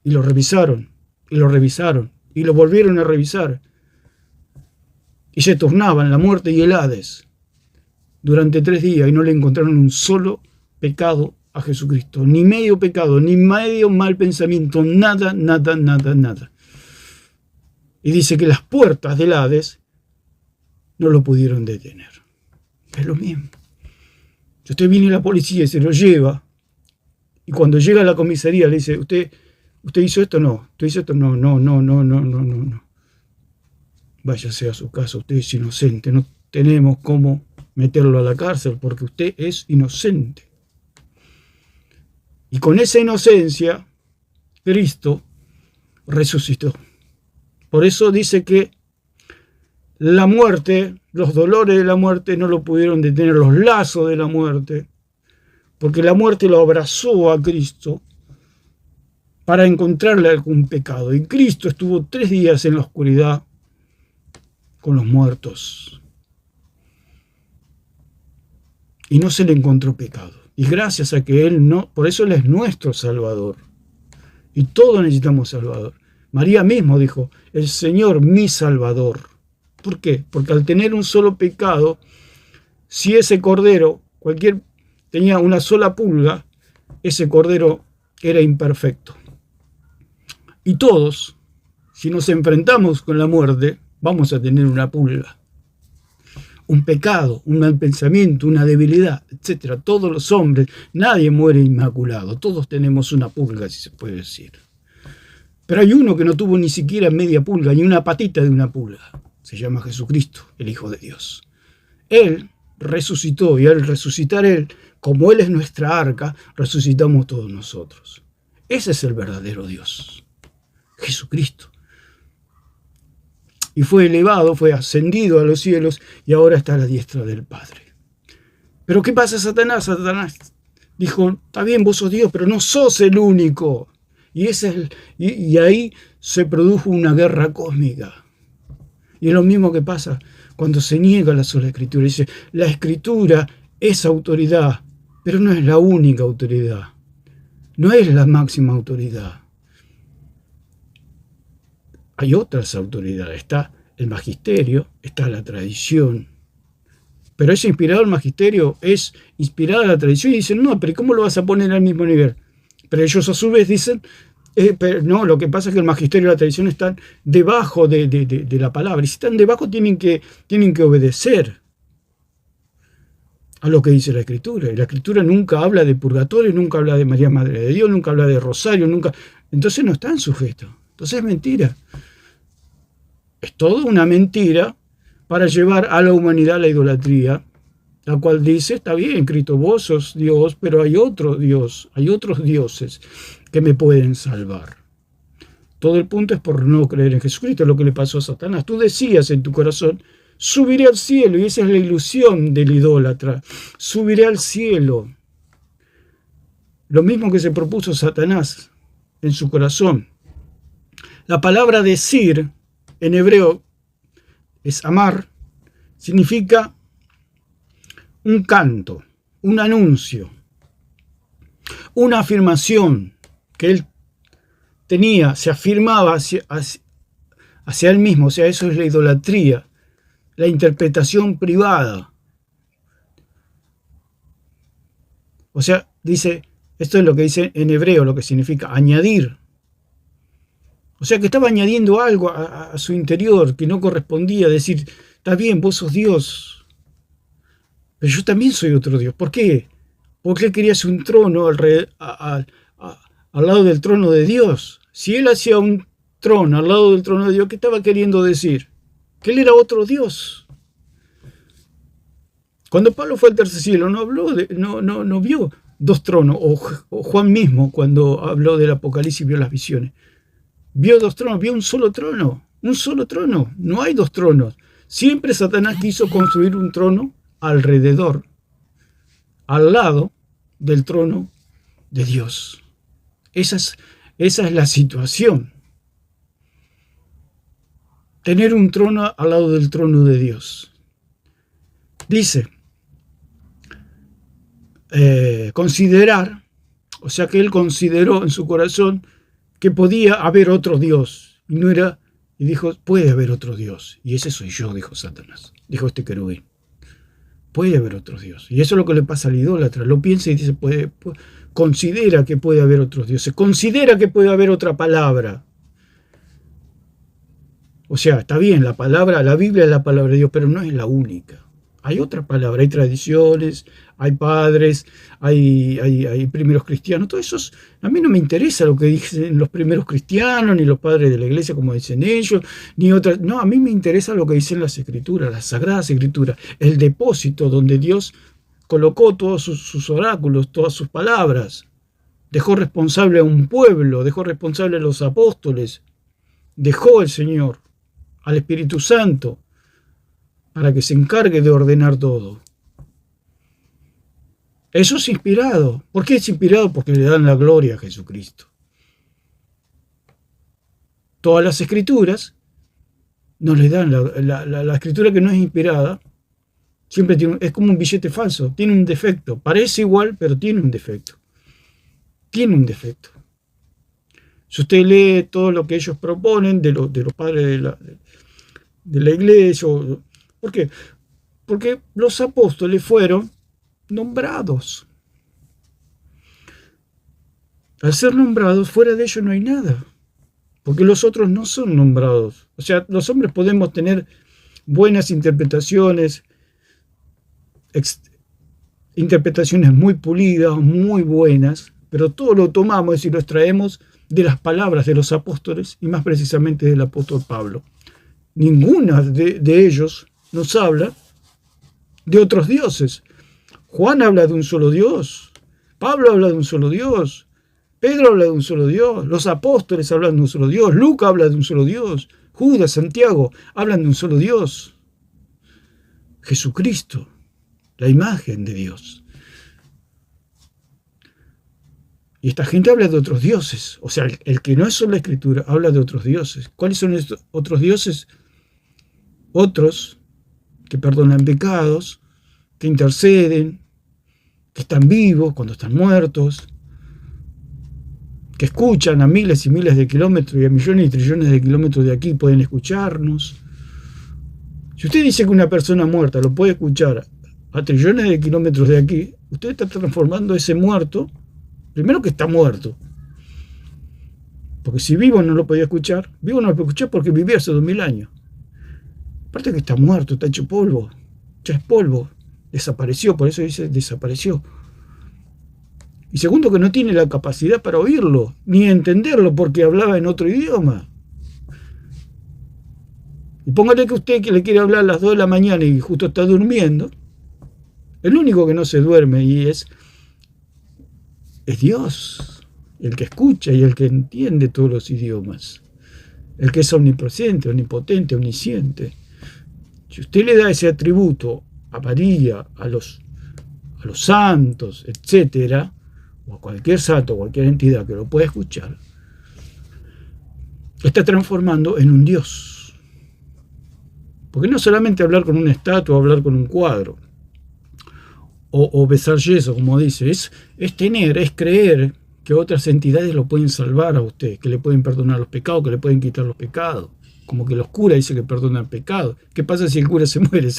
Y lo revisaron, y lo revisaron, y lo volvieron a revisar. Y se turnaban la muerte y el Hades durante 3 días y no le encontraron un solo pecado a Jesucristo. Ni medio pecado, ni medio mal pensamiento, nada. Y dice que las puertas del Hades no lo pudieron detener. Es lo mismo. Si usted viene la policía y se lo lleva, y cuando llega a la comisaría le dice, ¿Usted hizo esto? No. ¿Usted hizo esto? No. Váyase a su casa, usted es inocente. No tenemos cómo meterlo a la cárcel porque usted es inocente. Y con esa inocencia, Cristo resucitó. Por eso dice que la muerte, los dolores de la muerte no lo pudieron detener, los lazos de la muerte, porque la muerte lo abrazó a Cristo para encontrarle algún pecado. Y Cristo estuvo 3 días en la oscuridad con los muertos. Y no se le encontró pecado. Y gracias a que Él no, por eso Él es nuestro Salvador. Y todos necesitamos Salvador. María mismo dijo, el Señor mi Salvador. ¿Por qué? Porque al tener un solo pecado, si ese cordero, tenía una sola pulga, ese cordero era imperfecto. Y todos, si nos enfrentamos con la muerte, vamos a tener una pulga, un pecado, un mal pensamiento, una debilidad, etc. Todos los hombres, nadie muere inmaculado, todos tenemos una pulga, si se puede decir. Pero hay uno que no tuvo ni siquiera media pulga, ni una patita de una pulga. Se llama Jesucristo, el Hijo de Dios. Él resucitó y al resucitar Él, como Él es nuestra arca, resucitamos todos nosotros. Ese es el verdadero Dios. Jesucristo. Y fue elevado, fue ascendido a los cielos y ahora está a la diestra del Padre. Pero ¿qué pasa, Satanás? Satanás dijo, está bien, vos sos Dios, pero no sos el único. Y ahí se produjo una guerra cósmica. Y es lo mismo que pasa cuando se niega la sola Escritura. Dice, la Escritura es autoridad, pero no es la única autoridad. No es la máxima autoridad. Hay otras autoridades, está el magisterio, está la tradición. Pero es inspirado el magisterio, es inspirada la tradición y dicen, no, pero ¿cómo lo vas a poner al mismo nivel? Pero ellos a su vez dicen, pero no, lo que pasa es que el magisterio y la tradición están debajo de la palabra. Y si están debajo tienen que obedecer a lo que dice la Escritura. Y la Escritura nunca habla de purgatorio, nunca habla de María Madre de Dios, nunca habla de rosario, nunca. Entonces no están sujetos. Entonces es mentira. Es toda una mentira para llevar a la humanidad a la idolatría, la cual dice, está bien, Cristo, vos sos Dios, pero hay otro Dios, hay otros dioses que me pueden salvar. Todo el punto es por no creer en Jesucristo, es lo que le pasó a Satanás. Tú decías en tu corazón, subiré al cielo, y esa es la ilusión del idólatra. Subiré al cielo. Lo mismo que se propuso Satanás en su corazón. La palabra decir en hebreo es amar, significa un canto, un anuncio, una afirmación que él tenía, se afirmaba hacia él mismo. O sea, eso es la idolatría, la interpretación privada. O sea, dice, esto es lo que dice en hebreo, lo que significa añadir. O sea, que estaba añadiendo algo a su interior que no correspondía. Decir, está bien, vos sos Dios, pero yo también soy otro Dios. ¿Por qué? Porque él quería hacer un trono al lado del trono de Dios. Si él hacía un trono al lado del trono de Dios, ¿qué estaba queriendo decir? Que él era otro Dios. Cuando Pablo fue al tercer cielo, no vio dos tronos, o Juan mismo, cuando habló del Apocalipsis, vio las visiones. Vio dos tronos, vio un solo trono, no hay dos tronos. Siempre Satanás quiso construir un trono alrededor, al lado del trono de Dios. Esa es la situación. Tener un trono al lado del trono de Dios. Dice, considerar, o sea que él consideró en su corazón que podía haber otro Dios, y dijo, puede haber otro Dios, y ese soy yo, dijo Satanás, dijo este querubín. Puede haber otro Dios, y eso es lo que le pasa al idólatra, lo piensa y dice, considera que puede haber otros dioses, considera que puede haber otra palabra. O sea, está bien, la Biblia es la palabra de Dios, pero no es la única. Hay otra palabra, hay tradiciones, hay padres, hay primeros cristianos, todo eso. A mí no me interesa lo que dicen los primeros cristianos, ni los padres de la iglesia, como dicen ellos, ni otras. No, a mí me interesa lo que dicen las escrituras, las sagradas escrituras, el depósito donde Dios colocó todos sus oráculos, todas sus palabras. Dejó responsable a un pueblo, dejó responsable a los apóstoles, dejó el Señor al Espíritu Santo para que se encargue de ordenar todo. Eso es inspirado. ¿Por qué es inspirado? Porque le dan la gloria a Jesucristo. Todas las escrituras no le dan la escritura que no es inspirada. Siempre es como un billete falso, tiene un defecto. Parece igual, pero tiene un defecto. Tiene un defecto. Si usted lee todo lo que ellos proponen de los padres de la iglesia, ¿por qué? Porque los apóstoles fueron nombrados. Al ser nombrados, fuera de ellos no hay nada. Porque los otros no son nombrados. O sea, los hombres podemos tener buenas interpretaciones, interpretaciones muy pulidas, muy buenas, pero todo lo tomamos y lo extraemos de las palabras de los apóstoles, y más precisamente del apóstol Pablo. Ninguna de ellos nos habla de otros dioses. Juan habla de un solo Dios, Pablo habla de un solo Dios, Pedro habla de un solo Dios, los apóstoles hablan de un solo Dios, Lucas habla de un solo Dios, Judas, Santiago hablan de un solo Dios. Jesucristo, la imagen de Dios. Y esta gente habla de otros dioses. O sea, el que no es solo la Escritura habla de otros dioses. ¿Cuáles son estos otros dioses? Otros que perdonan pecados, que interceden, que están vivos cuando están muertos, que escuchan a miles y miles de kilómetros y a millones y trillones de kilómetros de aquí pueden escucharnos. Si usted dice que una persona muerta lo puede escuchar a trillones de kilómetros de aquí, usted está transformando a ese muerto, primero que está muerto, porque si vivo no lo podía escuchar, vivo no lo puede escuchar porque vivía hace 2000 años. Aparte que está muerto, está hecho polvo, ya es polvo, desapareció, por eso dice desapareció. Y segundo, que no tiene la capacidad para oírlo, ni entenderlo, porque hablaba en otro idioma. Y póngale que usted que le quiere hablar a las 2 de la mañana y justo está durmiendo. El único que no se duerme y es Dios, el que escucha y el que entiende todos los idiomas, el que es omnipresente, omnipotente, omnisciente. Si usted le da ese atributo a María, a los santos, etcétera, o a cualquier santo, cualquier entidad que lo pueda escuchar, está transformando en un Dios. Porque no solamente hablar con una estatua, hablar con un cuadro, o besar yeso, como dice, es creer que otras entidades lo pueden salvar a usted, que le pueden perdonar los pecados, que le pueden quitar los pecados. Como que los curas dicen que perdonan pecados. ¿Qué pasa si el cura se muere?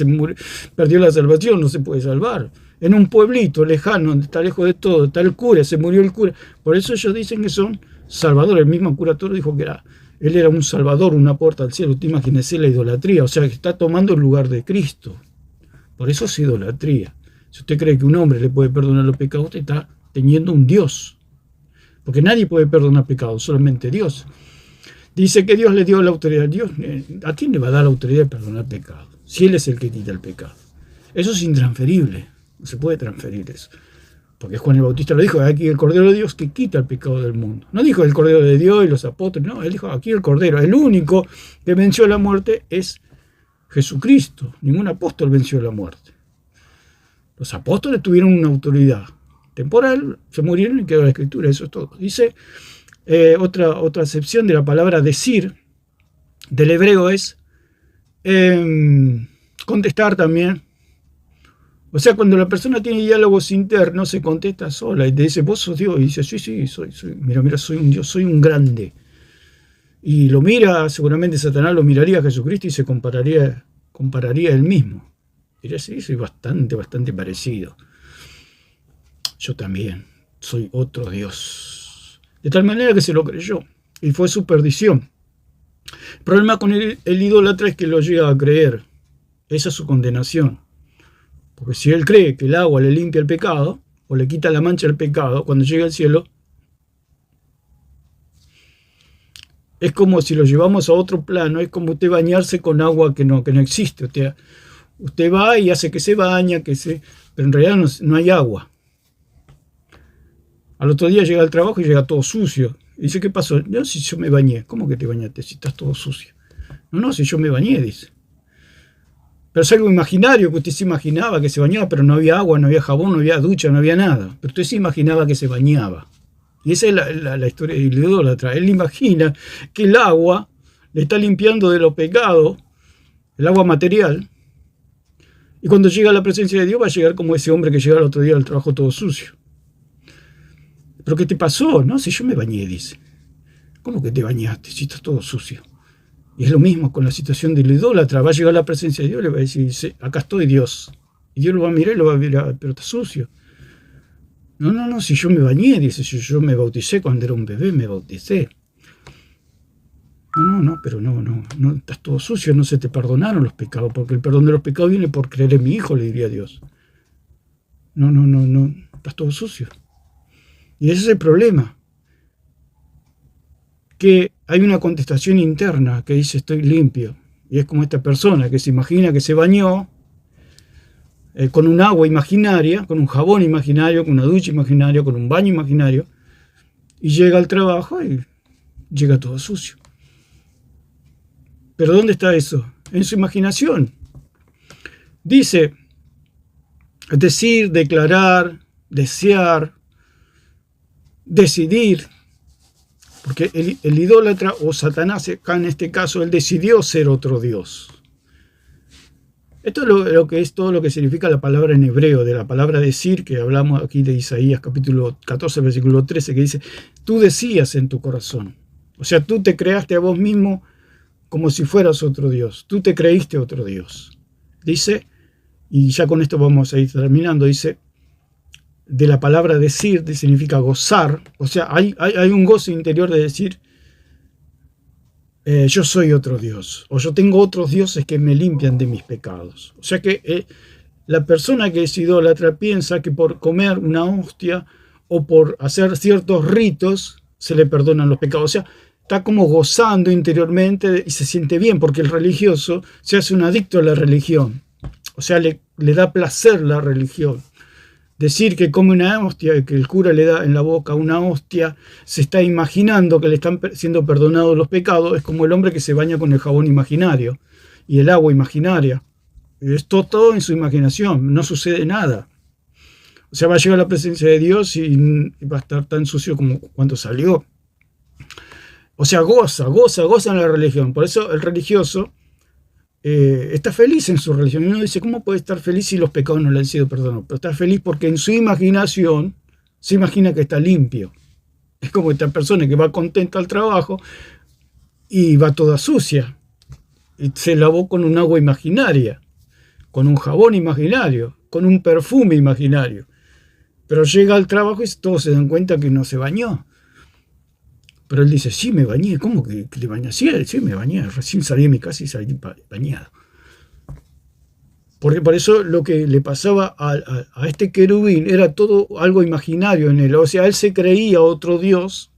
Perdió la salvación, no se puede salvar. En un pueblito lejano, donde está lejos de todo, está el cura, se murió el cura. Por eso ellos dicen que son salvadores. El mismo cura Toro dijo que él era un salvador, una puerta al cielo. Usted imagínese la idolatría, o sea, que está tomando el lugar de Cristo. Por eso es idolatría. Si usted cree que un hombre le puede perdonar los pecados, usted está teniendo un Dios. Porque nadie puede perdonar pecados, solamente Dios. Dice que Dios le dio la autoridad. Dios, ¿a quién le va a dar la autoridad de perdonar pecados? Si Él es el que quita el pecado. Eso es intransferible. No se puede transferir eso. Porque Juan el Bautista lo dijo, aquí el Cordero de Dios que quita el pecado del mundo. No dijo el Cordero de Dios y los apóstoles, no, Él dijo aquí el Cordero. El único que venció la muerte es Jesucristo. Ningún apóstol venció la muerte. Los apóstoles tuvieron una autoridad temporal, se murieron y quedó la Escritura, eso es todo. Dice otra acepción de la palabra decir, del hebreo es contestar también. O sea, cuando la persona tiene diálogos internos, se contesta sola y te dice, vos sos Dios, y dice, sí, soy, mira, soy un Dios, soy un grande. Y lo mira, seguramente Satanás lo miraría a Jesucristo y se compararía él mismo. Diría, sí, soy bastante parecido. Yo también soy otro Dios. De tal manera que se lo creyó. Y fue su perdición. El problema con el idólatra es que lo llega a creer. Esa es su condenación. Porque si él cree que el agua le limpia el pecado, o le quita la mancha del pecado, cuando llega al cielo, es como si lo llevamos a otro plano, es como usted bañarse con agua que no existe. Usted va y hace que se baña, pero en realidad no hay agua. Al otro día llega al trabajo y llega todo sucio. Y dice, ¿qué pasó? No, si yo me bañé. ¿Cómo que te bañaste si estás todo sucio? No, si yo me bañé, dice. Pero es algo imaginario, que usted se imaginaba que se bañaba, pero no había agua, no había jabón, no había ducha, no había nada. Pero usted se imaginaba que se bañaba. Y esa es la historia del idólatra. Él imagina que el agua le está limpiando de los pecados, el agua material. Y cuando llega a la presencia de Dios va a llegar como ese hombre que llega el otro día al trabajo todo sucio. ¿Pero qué te pasó? No, si yo me bañé, dice. ¿Cómo que te bañaste si estás todo sucio? Y es lo mismo con la situación del idólatra. Va a llegar a la presencia de Dios, le va a decir, acá estoy, Dios. Y Dios lo va a mirar y lo va a mirar, pero está sucio. No, si yo me bañé, dice, si yo me bauticé cuando era un bebé, me bauticé. Pero no, estás todo sucio, no se te perdonaron los pecados, porque el perdón de los pecados viene por creer en mi Hijo, le diría Dios. No, estás todo sucio. Y ese es el problema, que hay una contestación interna que dice estoy limpio, y es como esta persona que se imagina que se bañó con un agua imaginaria, con un jabón imaginario, con una ducha imaginaria, con un baño imaginario, y llega al trabajo y llega todo sucio. ¿Pero dónde está eso? En su imaginación. Dice, decir, declarar, desear, decidir, porque el idólatra o Satanás, acá en este caso, él decidió ser otro Dios. Esto es lo que es todo lo que significa la palabra en hebreo, de la palabra decir, que hablamos aquí de Isaías capítulo 14, versículo 13, que dice, tú decías en tu corazón. O sea, tú te creaste a vos mismo como si fueras otro Dios. Tú te creíste otro Dios. Dice, y ya con esto vamos a ir terminando, dice, de la palabra decir, significa gozar. O sea, hay un gozo interior de decir, yo soy otro Dios, o yo tengo otros dioses que me limpian de mis pecados. O sea que la persona que es idólatra piensa que por comer una hostia o por hacer ciertos ritos se le perdonan los pecados. O sea, está como gozando interiormente y se siente bien, porque el religioso se hace un adicto a la religión. O sea, le da placer la religión. Decir que come una hostia, que el cura le da en la boca una hostia, se está imaginando que le están siendo perdonados los pecados, es como el hombre que se baña con el jabón imaginario y el agua imaginaria. Es todo en su imaginación, no sucede nada. O sea, va a llegar a la presencia de Dios y va a estar tan sucio como cuando salió. O sea, goza en la religión. Por eso el religioso está feliz en su religión. Y uno dice, ¿cómo puede estar feliz si los pecados no le han sido perdonados? Pero está feliz porque en su imaginación se imagina que está limpio. Es como esta persona que va contenta al trabajo y va toda sucia. Y se lavó con un agua imaginaria, con un jabón imaginario, con un perfume imaginario. Pero llega al trabajo y todos se dan cuenta que no se bañó. Pero él dice, sí, me bañé. ¿Cómo que te bañas? Sí, me bañé. Recién salí de mi casa y salí bañado. Porque por eso lo que le pasaba a este querubín era todo algo imaginario en él. O sea, él se creía otro Dios,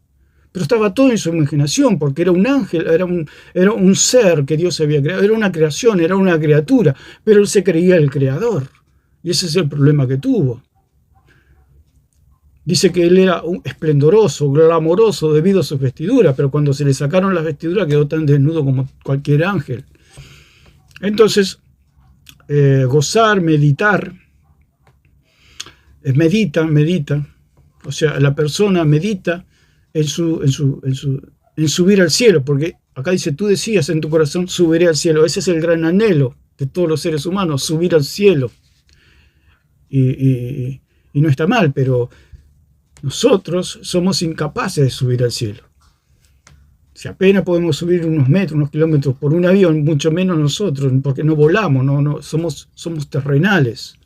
pero estaba todo en su imaginación, porque era un ángel, era un ser que Dios había creado, era una creación, era una criatura, pero él se creía el creador. Y ese es el problema que tuvo. Dice que él era esplendoroso, glamoroso debido a sus vestiduras, pero cuando se le sacaron las vestiduras quedó tan desnudo como cualquier ángel. Entonces, gozar, meditar, medita, o sea, la persona medita en subir al cielo, porque acá dice, tú decías en tu corazón, subiré al cielo. Ese es el gran anhelo de todos los seres humanos, subir al cielo. Y no está mal, pero nosotros somos incapaces de subir al cielo. Si apenas podemos subir unos metros, unos kilómetros por un avión, mucho menos nosotros, porque no volamos, somos terrenales.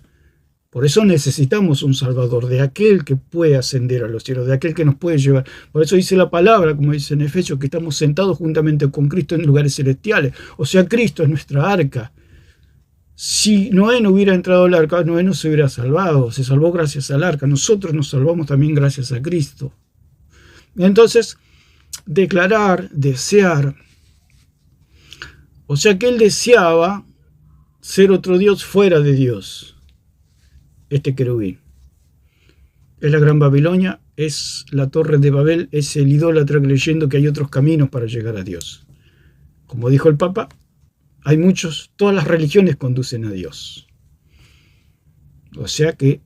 Por eso necesitamos un Salvador, de aquel que puede ascender a los cielos, de aquel que nos puede llevar. Por eso dice la palabra, como dice en Efesios, que estamos sentados juntamente con Cristo en lugares celestiales. O sea, Cristo es nuestra arca. Si Noé no hubiera entrado al arca, Noé no se hubiera salvado. Se salvó gracias al arca. Nosotros nos salvamos también gracias a Cristo. Entonces, declarar, desear. O sea que él deseaba ser otro Dios fuera de Dios. Este querubín. Es la Gran Babilonia, es la Torre de Babel, es el idólatra creyendo que hay otros caminos para llegar a Dios. Como dijo el Papa, hay muchos, todas las religiones conducen a Dios. O sea que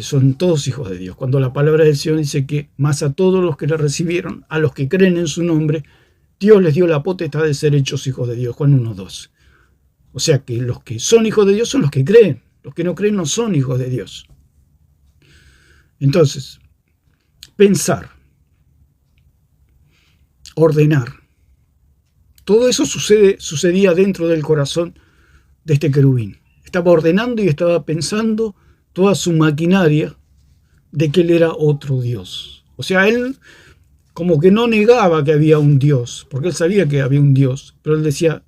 son todos hijos de Dios. Cuando la palabra del Señor dice que más a todos los que le recibieron, a los que creen en su nombre, Dios les dio la potestad de ser hechos hijos de Dios. Juan 1:2. O sea que los que son hijos de Dios son los que creen. Los que no creen no son hijos de Dios. Entonces, pensar, ordenar. Todo eso sucedía dentro del corazón de este querubín. Estaba ordenando y estaba pensando toda su maquinaria de que él era otro Dios. O sea, él como que no negaba que había un Dios, porque él sabía que había un Dios, pero él decía,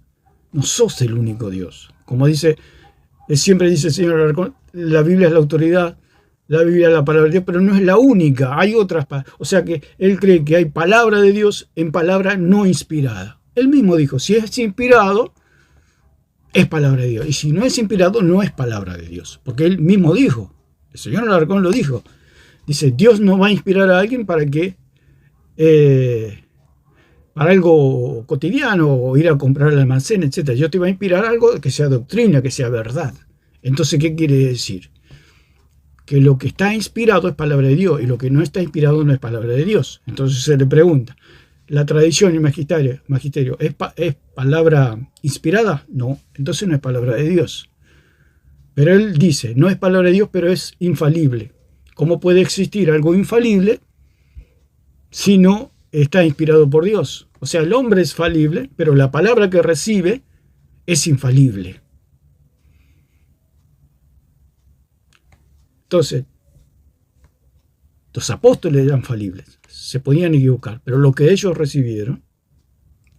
no sos el único Dios. Como dice, él siempre dice el Señor Alarcón, la Biblia es la autoridad, la Biblia es la palabra de Dios, pero no es la única, hay otras. O sea que él cree que hay palabra de Dios en palabra no inspirada. Él mismo dijo, si es inspirado, es palabra de Dios. Y si no es inspirado, no es palabra de Dios. Porque él mismo dijo, el Señor Alarcón lo dijo. Dice, Dios no va a inspirar a alguien para que, para algo cotidiano, o ir a comprar al almacén, etc. Yo te voy a inspirar algo que sea doctrina, que sea verdad. Entonces, ¿qué quiere decir? Que lo que está inspirado es palabra de Dios, y lo que no está inspirado no es palabra de Dios. Entonces se le pregunta, ¿la tradición y el magisterio es palabra inspirada? No, entonces no es palabra de Dios. Pero él dice, no es palabra de Dios, pero es infalible. ¿Cómo puede existir algo infalible si no está inspirado por Dios? O sea, el hombre es falible, pero la palabra que recibe es infalible. Entonces, los apóstoles eran falibles, se podían equivocar, pero lo que ellos recibieron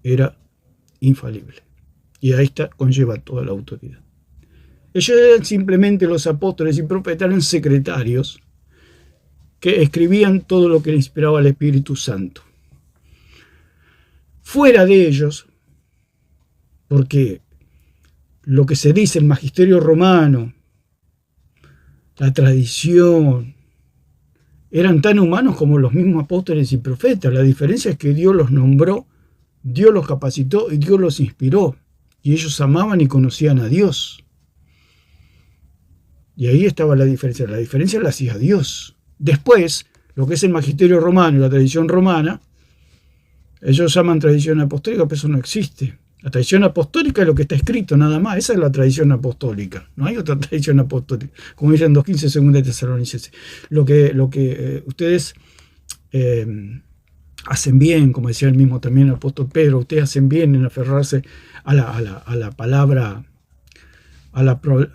era infalible. Y ahí conlleva toda la autoridad. Ellos eran simplemente los apóstoles y profetas, eran secretarios que escribían todo lo que le inspiraba al Espíritu Santo. fuera de ellos, porque lo que se dice, el magisterio romano, la tradición, eran tan humanos como los mismos apóstoles y profetas. La diferencia es que Dios los nombró, Dios los capacitó y Dios los inspiró. Y ellos amaban y conocían a Dios. Y ahí estaba la diferencia. La diferencia la hacía Dios. Después, lo que es el magisterio romano y la tradición romana, ellos llaman tradición apostólica, pero eso no existe. La tradición apostólica es lo que está escrito, nada más. Esa es la tradición apostólica. No hay otra tradición apostólica. Como dicen 2.15, 2 de Tesalonicenses. Lo que ustedes hacen bien, como decía el mismo también el apóstol Pedro, ustedes hacen bien en aferrarse a la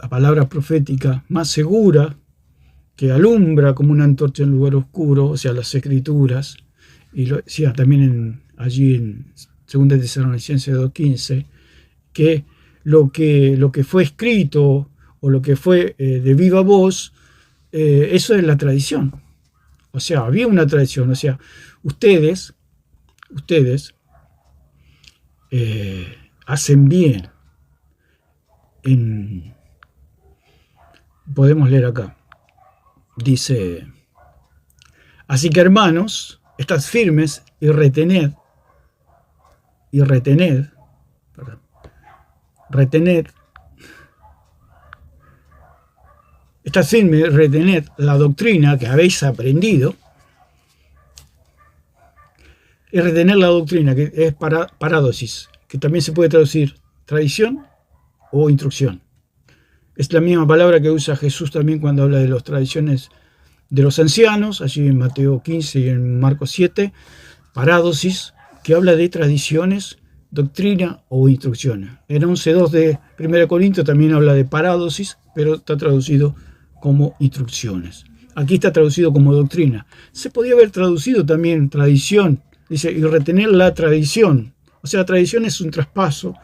palabra profética más segura, que alumbra como una antorcha en lugar oscuro, o sea, las escrituras. Y lo decía también allí en 2 de Tesalonicenses 2.15, que lo que fue escrito o lo que fue de viva voz, eso es la tradición. O sea, había una tradición. O sea, ustedes hacen bien podemos leer acá. Dice: así que, hermanos, estad firmes y retened, estad firmes y retened la doctrina que habéis aprendido. Y retener la doctrina, que es parádosis, que también se puede traducir tradición o instrucción. Es la misma palabra que usa Jesús también cuando habla de las tradiciones de los ancianos, allí en Mateo 15 y en Marcos 7, parádosis, que habla de tradiciones, doctrina o instrucciones. En 11.2 de 1 Corintios también habla de parádosis, pero está traducido como instrucciones. Aquí está traducido como doctrina. Se podía haber traducido también tradición, dice, y retener la tradición. O sea, la tradición es un traspaso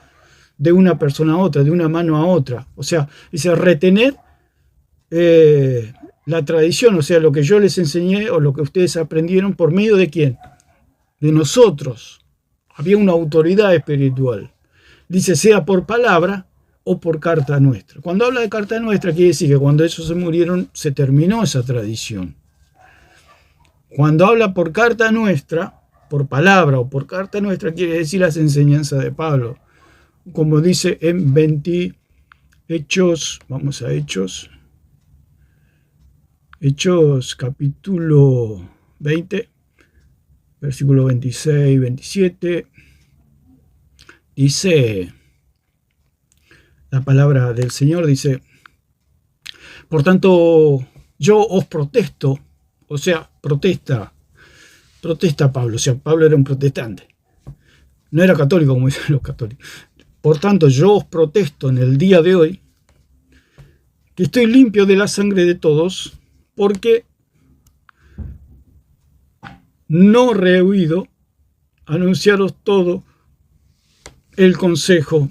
de una persona a otra, de una mano a otra. O sea, dice, retener la tradición, o sea, lo que yo les enseñé o lo que ustedes aprendieron, ¿por medio de quién? De nosotros. Había una autoridad espiritual. Dice, sea por palabra o por carta nuestra. Cuando habla de carta nuestra, quiere decir que cuando ellos se murieron, se terminó esa tradición. Cuando habla por carta nuestra, por palabra o por carta nuestra, quiere decir las enseñanzas de Pablo. Como dice en Hechos, vamos a Hechos capítulo 20, versículo 26 y 27, dice la palabra del Señor, dice: por tanto, yo os protesto, o sea, protesta Pablo, o sea, Pablo era un protestante, no era católico como dicen los católicos. Por tanto, yo os protesto en el día de hoy que estoy limpio de la sangre de todos, porque no rehuido anunciaros todo el consejo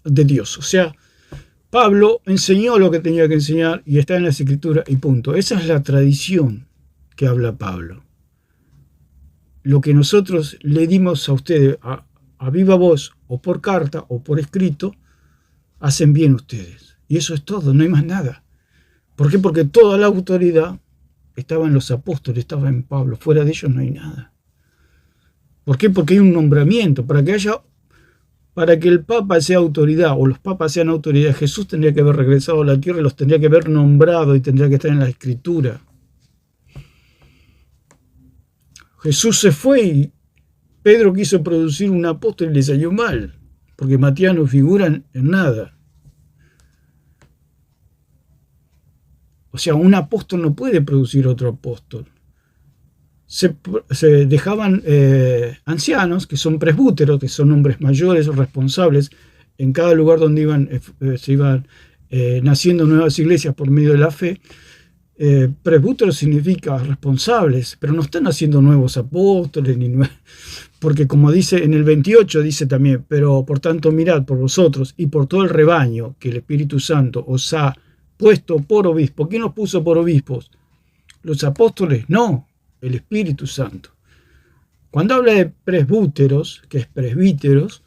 de Dios. O sea, Pablo enseñó lo que tenía que enseñar y está en las Escrituras y punto. Esa es la tradición que habla Pablo. Lo que nosotros le dimos a ustedes a viva voz o por carta o por escrito, hacen bien ustedes. Y eso es todo, no hay más nada. ¿Por qué? Porque toda la autoridad estaba en los apóstoles, estaba en Pablo. Fuera de ellos no hay nada. ¿Por qué? Porque hay un nombramiento. Para que el Papa sea autoridad o los papas sean autoridad, Jesús tendría que haber regresado a la tierra y los tendría que haber nombrado y tendría que estar en la Escritura. Jesús se fue y Pedro quiso producir un apóstol y le salió mal, porque Matías no figura en nada. O sea, un apóstol no puede producir otro apóstol. Se dejaban ancianos, que son presbúteros, que son hombres mayores o responsables, en cada lugar donde se iban naciendo nuevas iglesias por medio de la fe. Presbúteros significa responsables, pero no están haciendo nuevos apóstoles, porque como dice en el 28, dice también: pero por tanto mirad por vosotros y por todo el rebaño que el Espíritu Santo os ha puesto por obispo. ¿Quién los puso por obispos? ¿Los apóstoles? No, el Espíritu Santo. Cuando habla de presbúteros, que es presbíteros,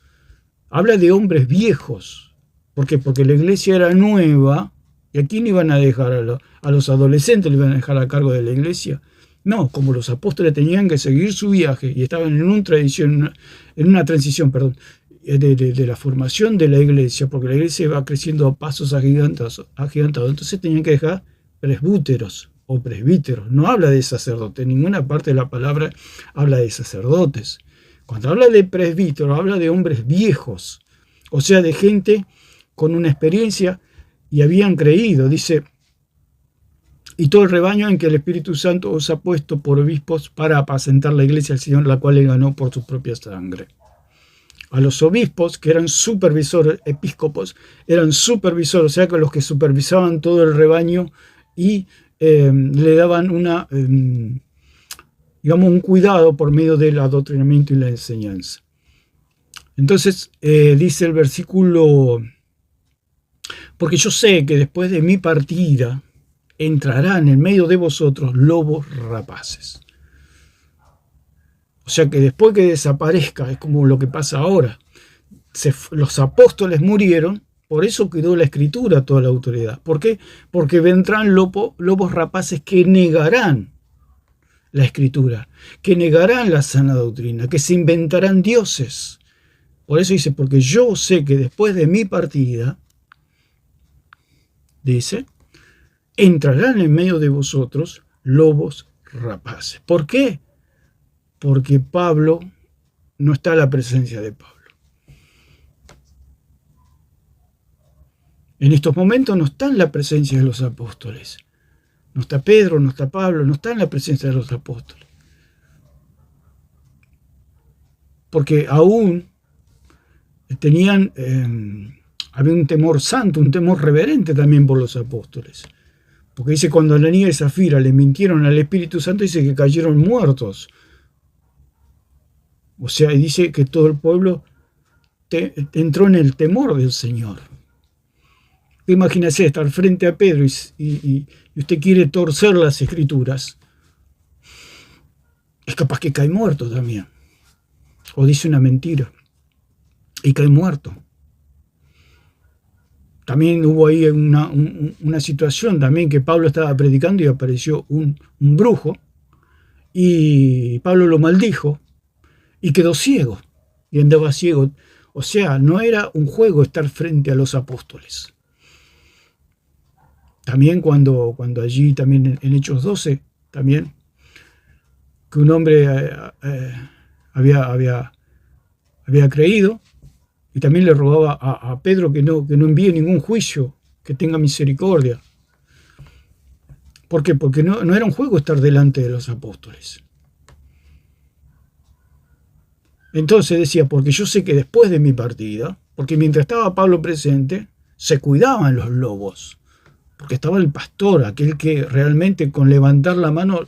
habla de hombres viejos. ¿Por qué? Porque la iglesia era nueva. ¿Y a quién iban a dejar? ¿A los adolescentes le iban a dejar a cargo de la iglesia? No, como los apóstoles tenían que seguir su viaje y estaban en una transición, perdón, de la formación de la iglesia, porque la iglesia va creciendo a pasos agigantados. Entonces tenían que dejar presbúteros o presbíteros. No habla de sacerdotes, en ninguna parte de la palabra habla de sacerdotes. Cuando habla de presbíteros, habla de hombres viejos, o sea, de gente con una experiencia y habían creído, dice, y todo el rebaño en que el Espíritu Santo os ha puesto por obispos para apacentar la iglesia del Señor, la cual él ganó por su propia sangre. A los obispos, que eran supervisores, episcopos, eran supervisores, o sea, que los que supervisaban todo el rebaño y le daban un cuidado por medio del adoctrinamiento y la enseñanza. Entonces, dice el versículo, porque yo sé que después de mi partida entrarán en medio de vosotros lobos rapaces. O sea que después que desaparezca, es como lo que pasa ahora, los apóstoles murieron, por eso quedó la escritura, toda la autoridad. ¿Por qué? Porque vendrán lobos rapaces que negarán la escritura, que negarán la sana doctrina, que se inventarán dioses. Por eso dice, porque yo sé que después de mi partida, dice, entrarán en medio de vosotros lobos rapaces. ¿Por qué? Porque Pablo no está a la presencia de Pablo. En estos momentos no está en la presencia de los apóstoles. No está Pedro, no está Pablo, no está en la presencia de los apóstoles. Porque aún había un temor santo, un temor reverente también por los apóstoles. Porque dice, cuando Ananías y Zafira le mintieron al Espíritu Santo, dice que cayeron muertos. O sea, dice que todo el pueblo entró en el temor del Señor. Imagínese estar frente a Pedro y usted quiere torcer las escrituras. Es capaz que cae muerto también. O dice una mentira y cae muerto. También hubo ahí una situación también que Pablo estaba predicando y apareció un brujo y Pablo lo maldijo y quedó ciego y andaba ciego. O sea, no era un juego estar frente a los apóstoles. También cuando allí, también en Hechos 12, también, que un hombre había creído y también le rogaba a Pedro que no envíe ningún juicio, que tenga misericordia. ¿Por qué? Porque no era un juego estar delante de los apóstoles. Entonces decía, porque yo sé que después de mi partida, porque mientras estaba Pablo presente, se cuidaban los lobos. Porque estaba el pastor, aquel que realmente con levantar la mano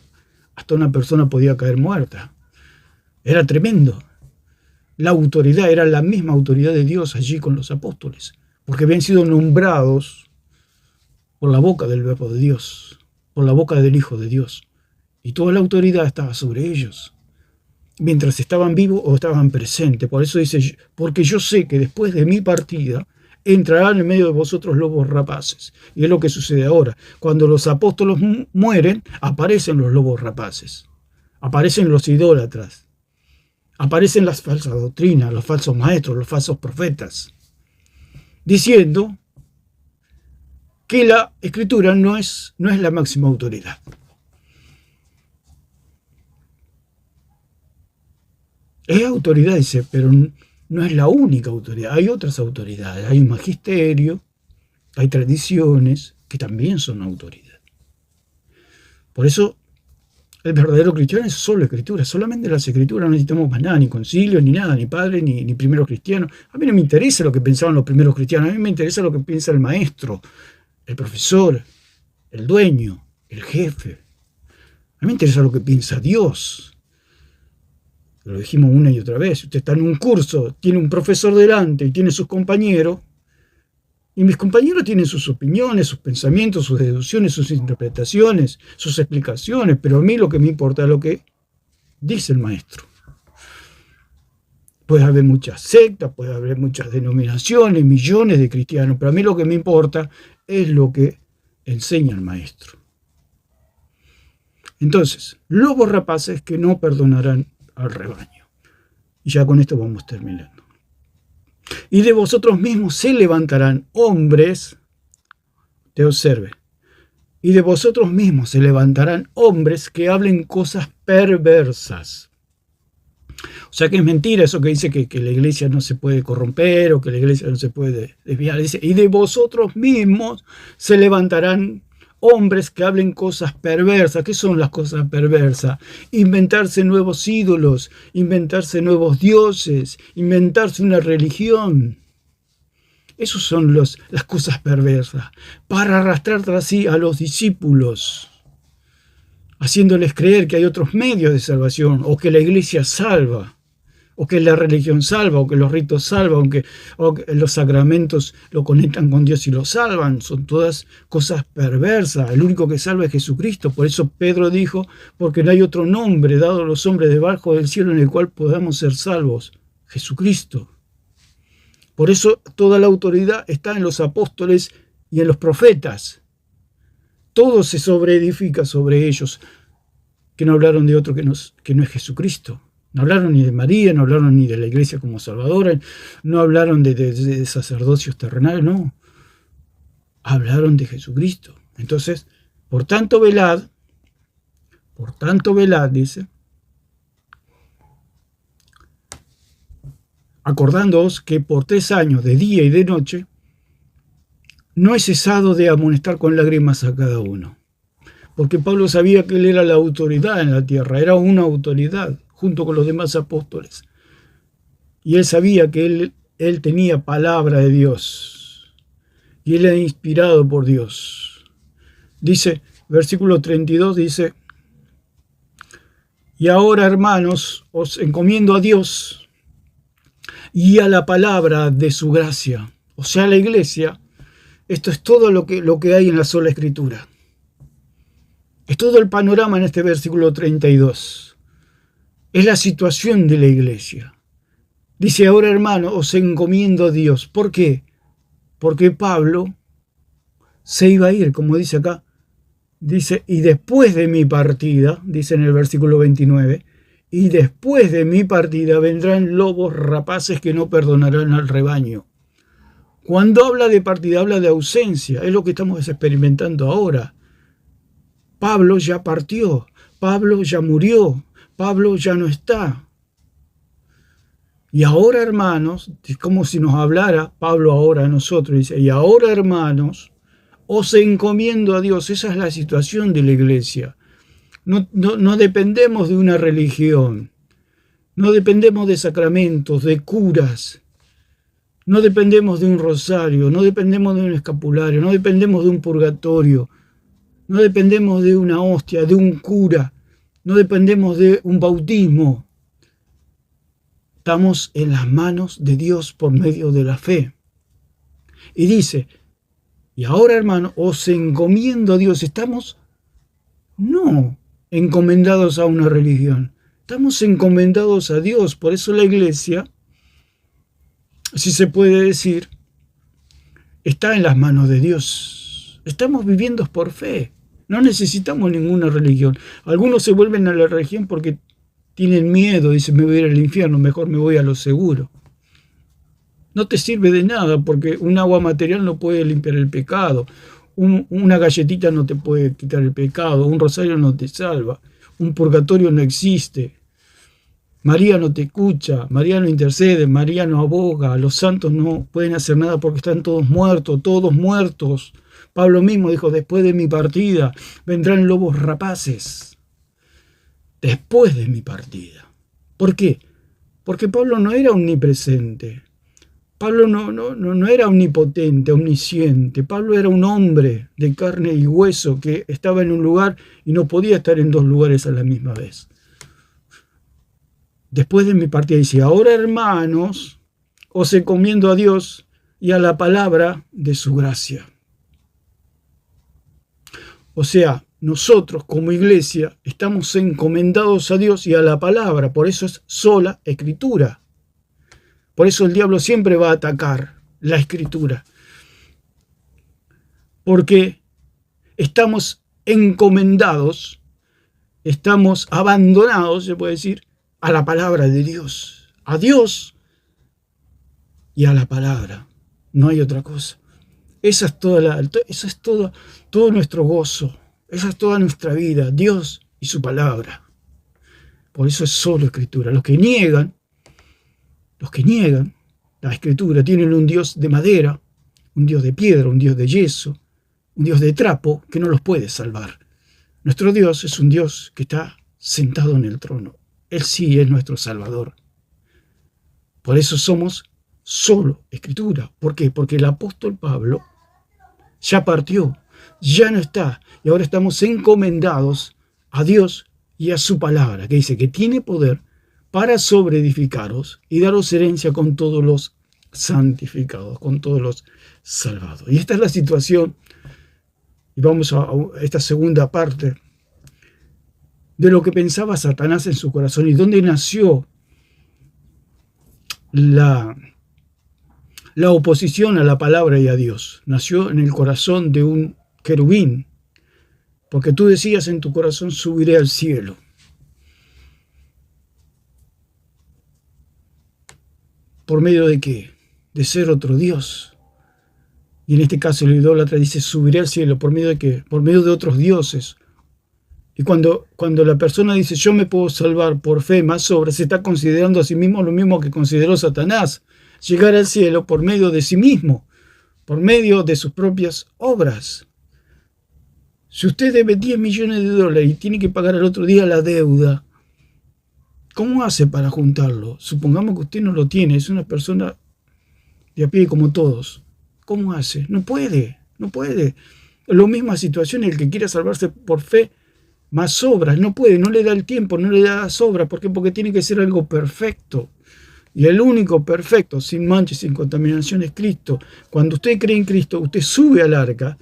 hasta una persona podía caer muerta. Era tremendo. La autoridad era la misma autoridad de Dios allí con los apóstoles, porque habían sido nombrados por la boca del Verbo de Dios, por la boca del Hijo de Dios. Y toda la autoridad estaba sobre ellos, mientras estaban vivos o estaban presentes. Por eso dice, porque yo sé que después de mi partida, entrarán en medio de vosotros lobos rapaces. Y es lo que sucede ahora. Cuando los apóstoles mueren, aparecen los lobos rapaces. Aparecen los idólatras. Aparecen las falsas doctrinas, los falsos maestros, los falsos profetas. Diciendo que la Escritura no es la máxima autoridad. Es autoridad, dice, pero no es la única autoridad. Hay otras autoridades. Hay un magisterio, hay tradiciones que también son autoridad. Por eso, el verdadero cristiano es solo Escritura. Solamente las Escrituras, no necesitamos más nada, ni concilios, ni nada, ni padres, ni primeros cristianos. A mí no me interesa lo que pensaban los primeros cristianos. A mí me interesa lo que piensa el maestro, el profesor, el dueño, el jefe. A mí me interesa lo que piensa Dios. Lo dijimos una y otra vez. Usted está en un curso, tiene un profesor delante y tiene sus compañeros. Y mis compañeros tienen sus opiniones, sus pensamientos, sus deducciones, sus interpretaciones, sus explicaciones. Pero a mí lo que me importa es lo que dice el maestro. Puede haber muchas sectas, puede haber muchas denominaciones, millones de cristianos, pero a mí lo que me importa es lo que enseña el maestro. Entonces, lobos rapaces que no perdonarán al rebaño. Y ya con esto vamos terminando. Y de vosotros mismos se levantarán hombres, te observe, y de vosotros mismos se levantarán hombres que hablen cosas perversas. O sea que es mentira eso que dice que la iglesia no se puede corromper o que la iglesia no se puede desviar. Dice, y de vosotros mismos se levantarán hombres que hablen cosas perversas. ¿Qué son las cosas perversas? Inventarse nuevos ídolos, inventarse nuevos dioses, inventarse una religión. Esas son las cosas perversas, para arrastrar tras sí a los discípulos, haciéndoles creer que hay otros medios de salvación, o que la iglesia salva, o que la religión salva, o que los ritos salvan, o que los sacramentos lo conectan con Dios y lo salvan. Son todas cosas perversas. El único que salva es Jesucristo. Por eso Pedro dijo, porque no hay otro nombre dado a los hombres debajo del cielo en el cual podamos ser salvos. Jesucristo. Por eso toda la autoridad está en los apóstoles y en los profetas. Todo se sobreedifica sobre ellos, que no hablaron de otro que no es Jesucristo. No hablaron ni de María, no hablaron ni de la iglesia como salvadora, no hablaron de sacerdocios terrenales, no. Hablaron de Jesucristo. Entonces, por tanto velad, dice, acordándoos que por 3 años, de día y de noche, no he cesado de amonestar con lágrimas a cada uno. Porque Pablo sabía que él era la autoridad en la tierra, era una autoridad, junto con los demás apóstoles. Y él sabía que él tenía palabra de Dios. Y él era inspirado por Dios. Dice, versículo 32, dice, y ahora, hermanos, os encomiendo a Dios y a la palabra de su gracia. O sea, la iglesia, esto es todo lo que hay en la sola Escritura. Es todo el panorama en este versículo 32. Es la situación de la iglesia. Dice, ahora hermano, os encomiendo a Dios. ¿Por qué? Porque Pablo se iba a ir, como dice acá. Dice, y después de mi partida, dice en el versículo 29, y después de mi partida vendrán lobos rapaces que no perdonarán al rebaño. Cuando habla de partida, habla de ausencia. Es lo que estamos experimentando ahora. Pablo ya partió, Pablo ya murió, Pablo ya no está. Y ahora, hermanos, es como si nos hablara Pablo ahora a nosotros. Dice, y ahora, hermanos, os encomiendo a Dios. Esa es la situación de la iglesia. No dependemos de una religión, no dependemos de sacramentos, de curas, no dependemos de un rosario, no dependemos de un escapulario, no dependemos de un purgatorio. No dependemos de una hostia, de un cura, no dependemos de un bautismo. Estamos en las manos de Dios por medio de la fe. Y dice, y ahora hermano, os encomiendo a Dios. Estamos no encomendados a una religión, estamos encomendados a Dios. Por eso la iglesia, si se puede decir, está en las manos de Dios. Estamos viviendo por fe. No necesitamos ninguna religión. Algunos se vuelven a la religión porque tienen miedo, dicen, me voy a ir al infierno, mejor me voy a lo seguro. No te sirve de nada porque un agua material no puede limpiar el pecado. Una galletita no te puede quitar el pecado. Un rosario no te salva. Un purgatorio no existe. María no te escucha, María no intercede, María no aboga. Los santos no pueden hacer nada porque están todos muertos, todos muertos. Pablo mismo dijo, después de mi partida vendrán lobos rapaces. Después de mi partida. ¿Por qué? Porque Pablo no era omnipresente. Pablo no era omnipotente, omnisciente. Pablo era un hombre de carne y hueso que estaba en un lugar y no podía estar en 2 lugares a la misma vez. Después de mi partida dice, ahora hermanos, os encomiendo a Dios y a la palabra de su gracia. O sea, nosotros como iglesia estamos encomendados a Dios y a la palabra, por eso es sola Escritura. Por eso el diablo siempre va a atacar la Escritura, porque estamos encomendados, estamos abandonados, se puede decir, a la palabra de Dios, a Dios y a la palabra. No hay otra cosa. Esa es todo nuestro gozo, esa es toda nuestra vida, Dios y su palabra. Por eso es solo Escritura. Los que niegan la Escritura tienen un Dios de madera, un Dios de piedra, un Dios de yeso, un Dios de trapo que no los puede salvar. Nuestro Dios es un Dios que está sentado en el trono. Él sí es nuestro Salvador. Por eso somos solo Escritura. ¿Por qué? Porque el apóstol Pablo ya partió, ya no está, y ahora estamos encomendados a Dios y a su palabra, que dice que tiene poder para sobreedificaros y daros herencia con todos los santificados, con todos los salvados. Y esta es la situación, y vamos a esta segunda parte, de lo que pensaba Satanás en su corazón y dónde nació la oposición a la palabra y a Dios. Nació en el corazón de un querubín, porque tú decías en tu corazón: subiré al cielo. ¿Por medio de qué? De ser otro Dios. Y en este caso el idólatra dice: subiré al cielo. ¿Por medio de qué? Por medio de otros dioses. Y cuando la persona dice: yo me puedo salvar por fe más obras, se está considerando a sí mismo lo mismo que consideró Satanás: llegar al cielo por medio de sí mismo, por medio de sus propias obras. Si usted debe 10 millones de dólares y tiene que pagar al otro día la deuda, ¿cómo hace para juntarlo? Supongamos que usted no lo tiene, es una persona de a pie como todos. ¿Cómo hace? No puede. La misma situación, el que quiera salvarse por fe más obras, no puede, no le da el tiempo, no le da las obras. ¿Por qué? Porque tiene que ser algo perfecto. Y el único perfecto, sin mancha y sin contaminación, es Cristo. Cuando usted cree en Cristo, usted sube al arca.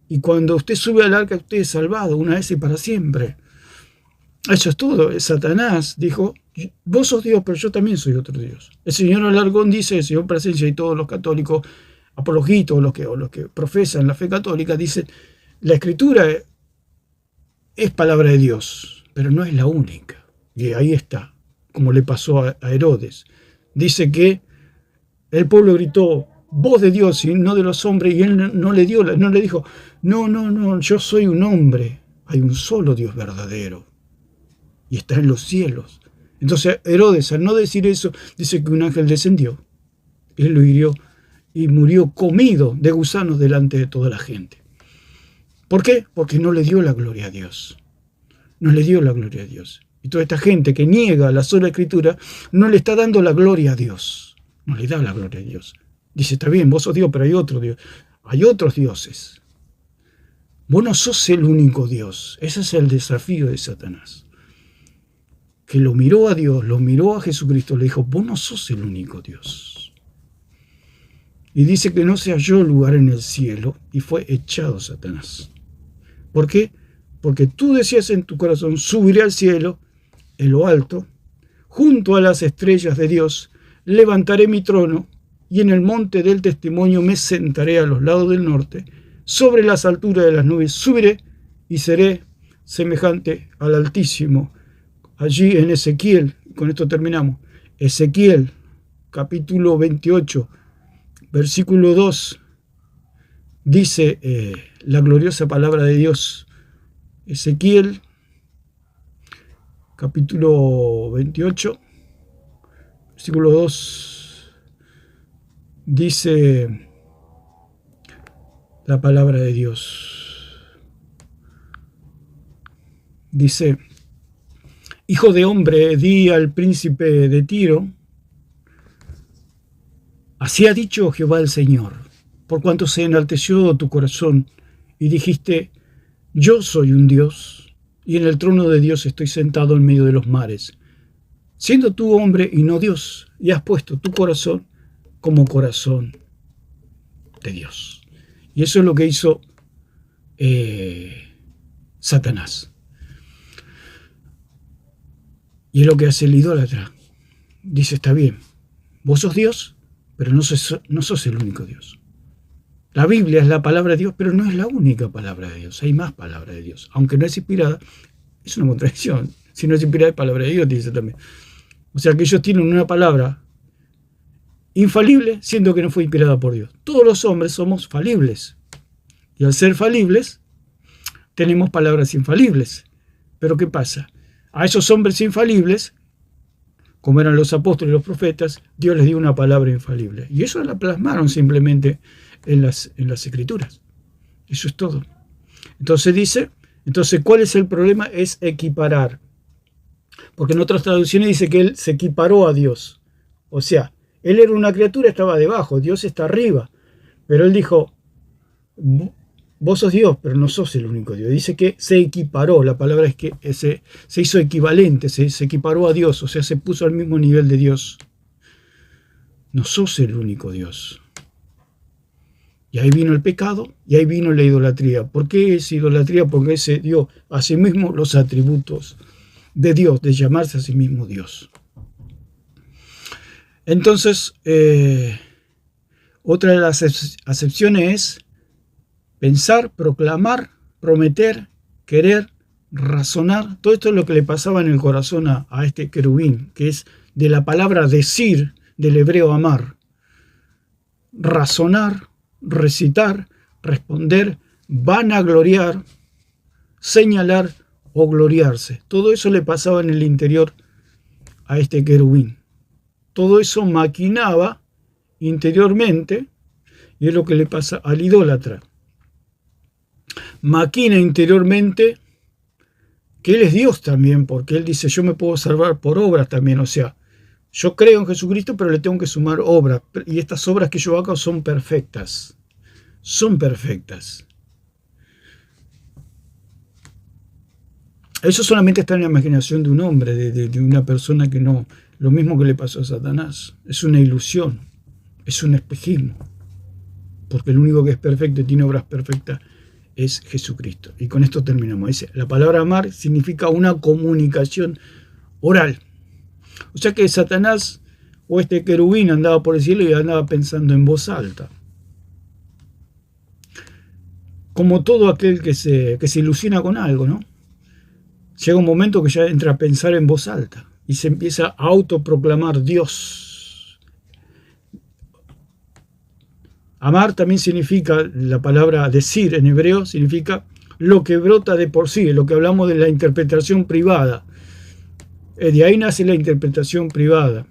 Y cuando usted sube al arca, usted es salvado una vez y para siempre. Eso es todo. Satanás dijo: vos sos Dios, pero yo también soy otro Dios. El señor Alarcón dice, el señor Presencia y todos los católicos apologitos, o los que profesan la fe católica, dicen: la Escritura es palabra de Dios, pero no es la única. Y ahí está, como le pasó a Herodes. Dice que el pueblo gritó: voz de Dios y no de los hombres, y él no le dijo: no, yo soy un hombre. Hay un solo Dios verdadero y está en los cielos. Entonces Herodes, al no decir eso, dice que un ángel descendió, él lo hirió y murió comido de gusanos delante de toda la gente. ¿Por qué? Porque no le dio la gloria a Dios. No le dio la gloria a Dios. Y toda esta gente que niega la sola Escritura no le está dando la gloria a Dios. No le da la gloria a Dios. Dice: está bien, vos sos Dios, pero hay otro Dios. Hay otros dioses. Vos no sos el único Dios. Ese es el desafío de Satanás. Que lo miró a Dios, lo miró a Jesucristo, le dijo: vos no sos el único Dios. Y dice que no se halló lugar en el cielo y fue echado Satanás. ¿Por qué? Porque tú decías en tu corazón: subiré al cielo, en lo alto, junto a las estrellas de Dios, levantaré mi trono, y en el monte del testimonio me sentaré a los lados del norte, sobre las alturas de las nubes subiré y seré semejante al Altísimo. Allí en Ezequiel, con esto terminamos, Ezequiel capítulo 28, versículo 2, dice la gloriosa palabra de Dios. Ezequiel capítulo 28, versículo 2, dice la palabra de Dios. Dice: hijo de hombre, di al príncipe de Tiro: así ha dicho Jehová el Señor, por cuanto se enalteció tu corazón y dijiste: yo soy un Dios, y en el trono de Dios estoy sentado en medio de los mares, siendo tú hombre y no Dios, y has puesto tu corazón como corazón de Dios. Y eso es lo que hizo Satanás. Y es lo que hace el idólatra. Dice: está bien, Vos sos Dios, pero no sos el único Dios. La Biblia es la palabra de Dios, pero no es la única palabra de Dios. Hay más palabras de Dios. Aunque no es inspirada, es una contradicción. Si no es inspirada, es palabra de Dios, dice también. O sea que ellos tienen una palabra infalible, siendo que no fue inspirada por Dios. Todos los hombres somos falibles. Y al ser falibles, tenemos palabras infalibles. Pero ¿qué pasa? A esos hombres infalibles, como eran los apóstoles y los profetas, Dios les dio una palabra infalible. Y eso la plasmaron simplemente en las escrituras. Eso es todo. Entonces ¿cuál es el problema? Es equiparar. Porque en otras traducciones dice que él se equiparó a Dios. O sea, él era una criatura, estaba debajo, Dios está arriba. Pero él dijo, vos sos Dios, pero no sos el único Dios. Dice que se equiparó, la palabra es que se hizo equivalente, se equiparó a Dios, o sea, se puso al mismo nivel de Dios. No sos el único Dios. Y ahí vino el pecado, y ahí vino la idolatría. ¿Por qué es idolatría? Porque se dio a sí mismo los atributos de Dios, de llamarse a sí mismo Dios. Entonces, otra de las acepciones es pensar, proclamar, prometer, querer, razonar. Todo esto es lo que le pasaba en el corazón a este querubín, que es de la palabra decir, del hebreo amar. Razonar, recitar, responder, vanagloriar, señalar o gloriarse. Todo eso le pasaba en el interior a este querubín. Todo eso maquinaba interiormente, y es lo que le pasa al idólatra. Maquina interiormente que Él es Dios también, porque Él dice, yo me puedo salvar por obras también, o sea, yo creo en Jesucristo, pero le tengo que sumar obras, y estas obras que yo hago son perfectas. Son perfectas. Eso solamente está en la imaginación de un hombre, de una persona que no... Lo mismo que le pasó a Satanás. Es una ilusión, es un espejismo. Porque el único que es perfecto y tiene obras perfectas es Jesucristo. Y con esto terminamos. Dice, la palabra amar significa una comunicación oral. O sea que Satanás o este querubín andaba por el cielo y andaba pensando en voz alta. Como todo aquel que se ilusiona con algo, ¿no? Llega un momento que ya entra a pensar en voz alta y se empieza a autoproclamar Dios. Amar también significa, la palabra decir en hebreo, significa lo que brota de por sí, lo que hablamos de la interpretación privada. De ahí nace la interpretación privada.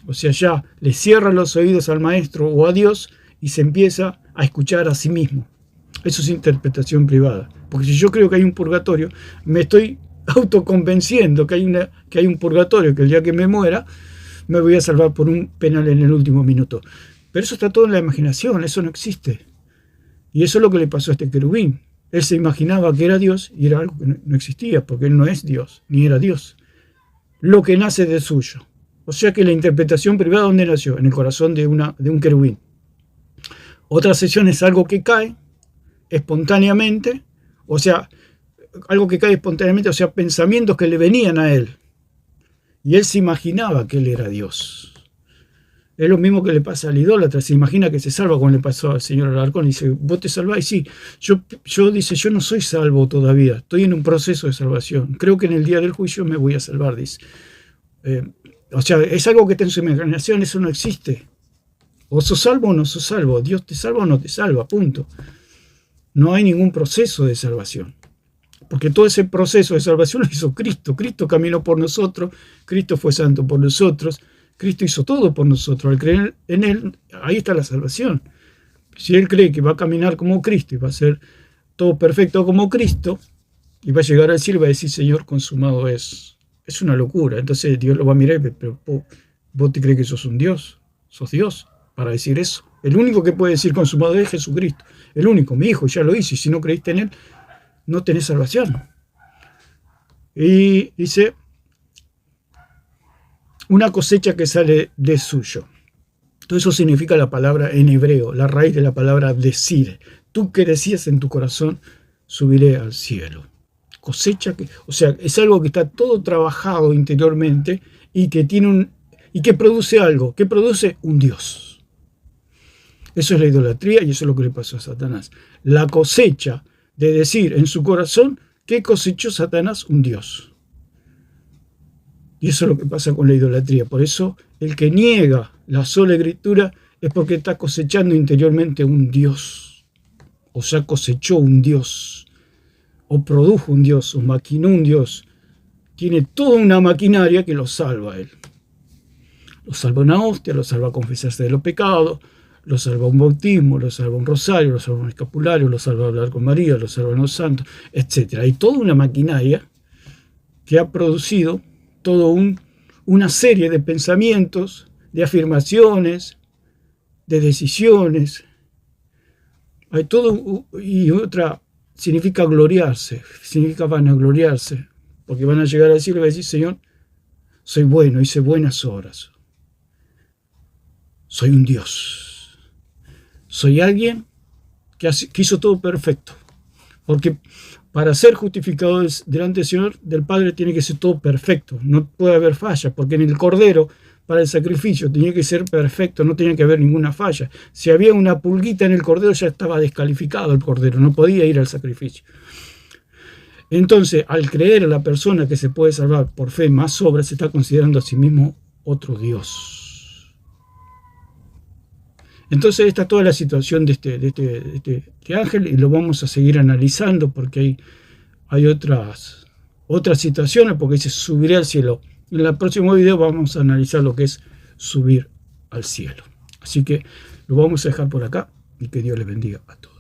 O sea, ya le cierra los oídos al maestro o a Dios y se empieza a escuchar a sí mismo. Eso es interpretación privada. Porque si yo creo que hay un purgatorio, me estoy autoconvenciendo que hay un purgatorio, que el día que me muera me voy a salvar por un penal en el último minuto. Pero eso está todo en la imaginación, eso no existe. Y eso es lo que le pasó a este querubín. Él se imaginaba que era Dios y era algo que no existía, porque él no es Dios, ni era Dios. Lo que nace de suyo. O sea que la interpretación privada, ¿dónde nació? En el corazón de un querubín. Otra acepción es algo que cae espontáneamente, o sea, algo que cae espontáneamente, o sea, pensamientos que le venían a él. Y él se imaginaba que él era Dios. Es lo mismo que le pasa al idólatra, se imagina que se salva, como le pasó al señor Alarcón, y dice, ¿vos te salvás? Y sí, yo no soy salvo todavía, estoy en un proceso de salvación, creo que en el día del juicio me voy a salvar, dice. O sea, es algo que está en su imaginación, eso no existe. O sos salvo o no sos salvo, Dios te salva o no te salva, punto. No hay ningún proceso de salvación. Porque todo ese proceso de salvación lo hizo Cristo. Cristo caminó por nosotros, Cristo fue santo por nosotros, Cristo hizo todo por nosotros. Al creer en Él, ahí está la salvación. Si Él cree que va a caminar como Cristo y va a ser todo perfecto como Cristo, y va a llegar al cielo y va a decir, Señor, consumado es. Es una locura. Entonces Dios lo va a mirar, pero ¿vos te crees que sos un Dios? ¿Sos Dios para decir eso? El único que puede decir consumado es Jesucristo. El único, mi hijo ya lo hizo, y si no creíste en Él, no tenés salvación. Y dice, una cosecha que sale de suyo. Todo eso significa la palabra en hebreo, la raíz de la palabra decir. Tú que decías en tu corazón, subiré al cielo. Cosecha que, o sea, es algo que está todo trabajado interiormente y que tiene y que produce algo, que produce un Dios. Eso es la idolatría y eso es lo que le pasó a Satanás. La cosecha de decir en su corazón que cosechó Satanás un Dios. Y eso es lo que pasa con la idolatría. Por eso el que niega la sola escritura es porque está cosechando interiormente un Dios. O sea, cosechó un Dios. O produjo un Dios, o maquinó un Dios. Tiene toda una maquinaria que lo salva a él. Lo salva una hostia, lo salva a confesarse de los pecados, lo salva un bautismo, lo salva un rosario, lo salva un escapulario, lo salva a hablar con María, lo salva a los santos, etc. Hay toda una maquinaria que ha producido una serie de pensamientos, de afirmaciones, de decisiones. Hay todo, y otra significa gloriarse, significa vanagloriarse, porque van a llegar al cielo y van a decir: Señor, soy bueno, hice buenas obras, soy un Dios, soy alguien que hizo todo perfecto, porque para ser justificado delante del Señor, del Padre, tiene que ser todo perfecto, no puede haber falla, porque en el Cordero, para el sacrificio, tenía que ser perfecto, no tenía que haber ninguna falla. Si había una pulguita en el Cordero, ya estaba descalificado el Cordero, no podía ir al sacrificio. Entonces, al creer a la persona que se puede salvar por fe más obras, se está considerando a sí mismo otro Dios. Entonces, esta es toda la situación de este ángel, y lo vamos a seguir analizando porque hay otras situaciones, porque dice: subiré al cielo. En el próximo video vamos a analizar lo que es subir al cielo. Así que lo vamos a dejar por acá y que Dios les bendiga a todos.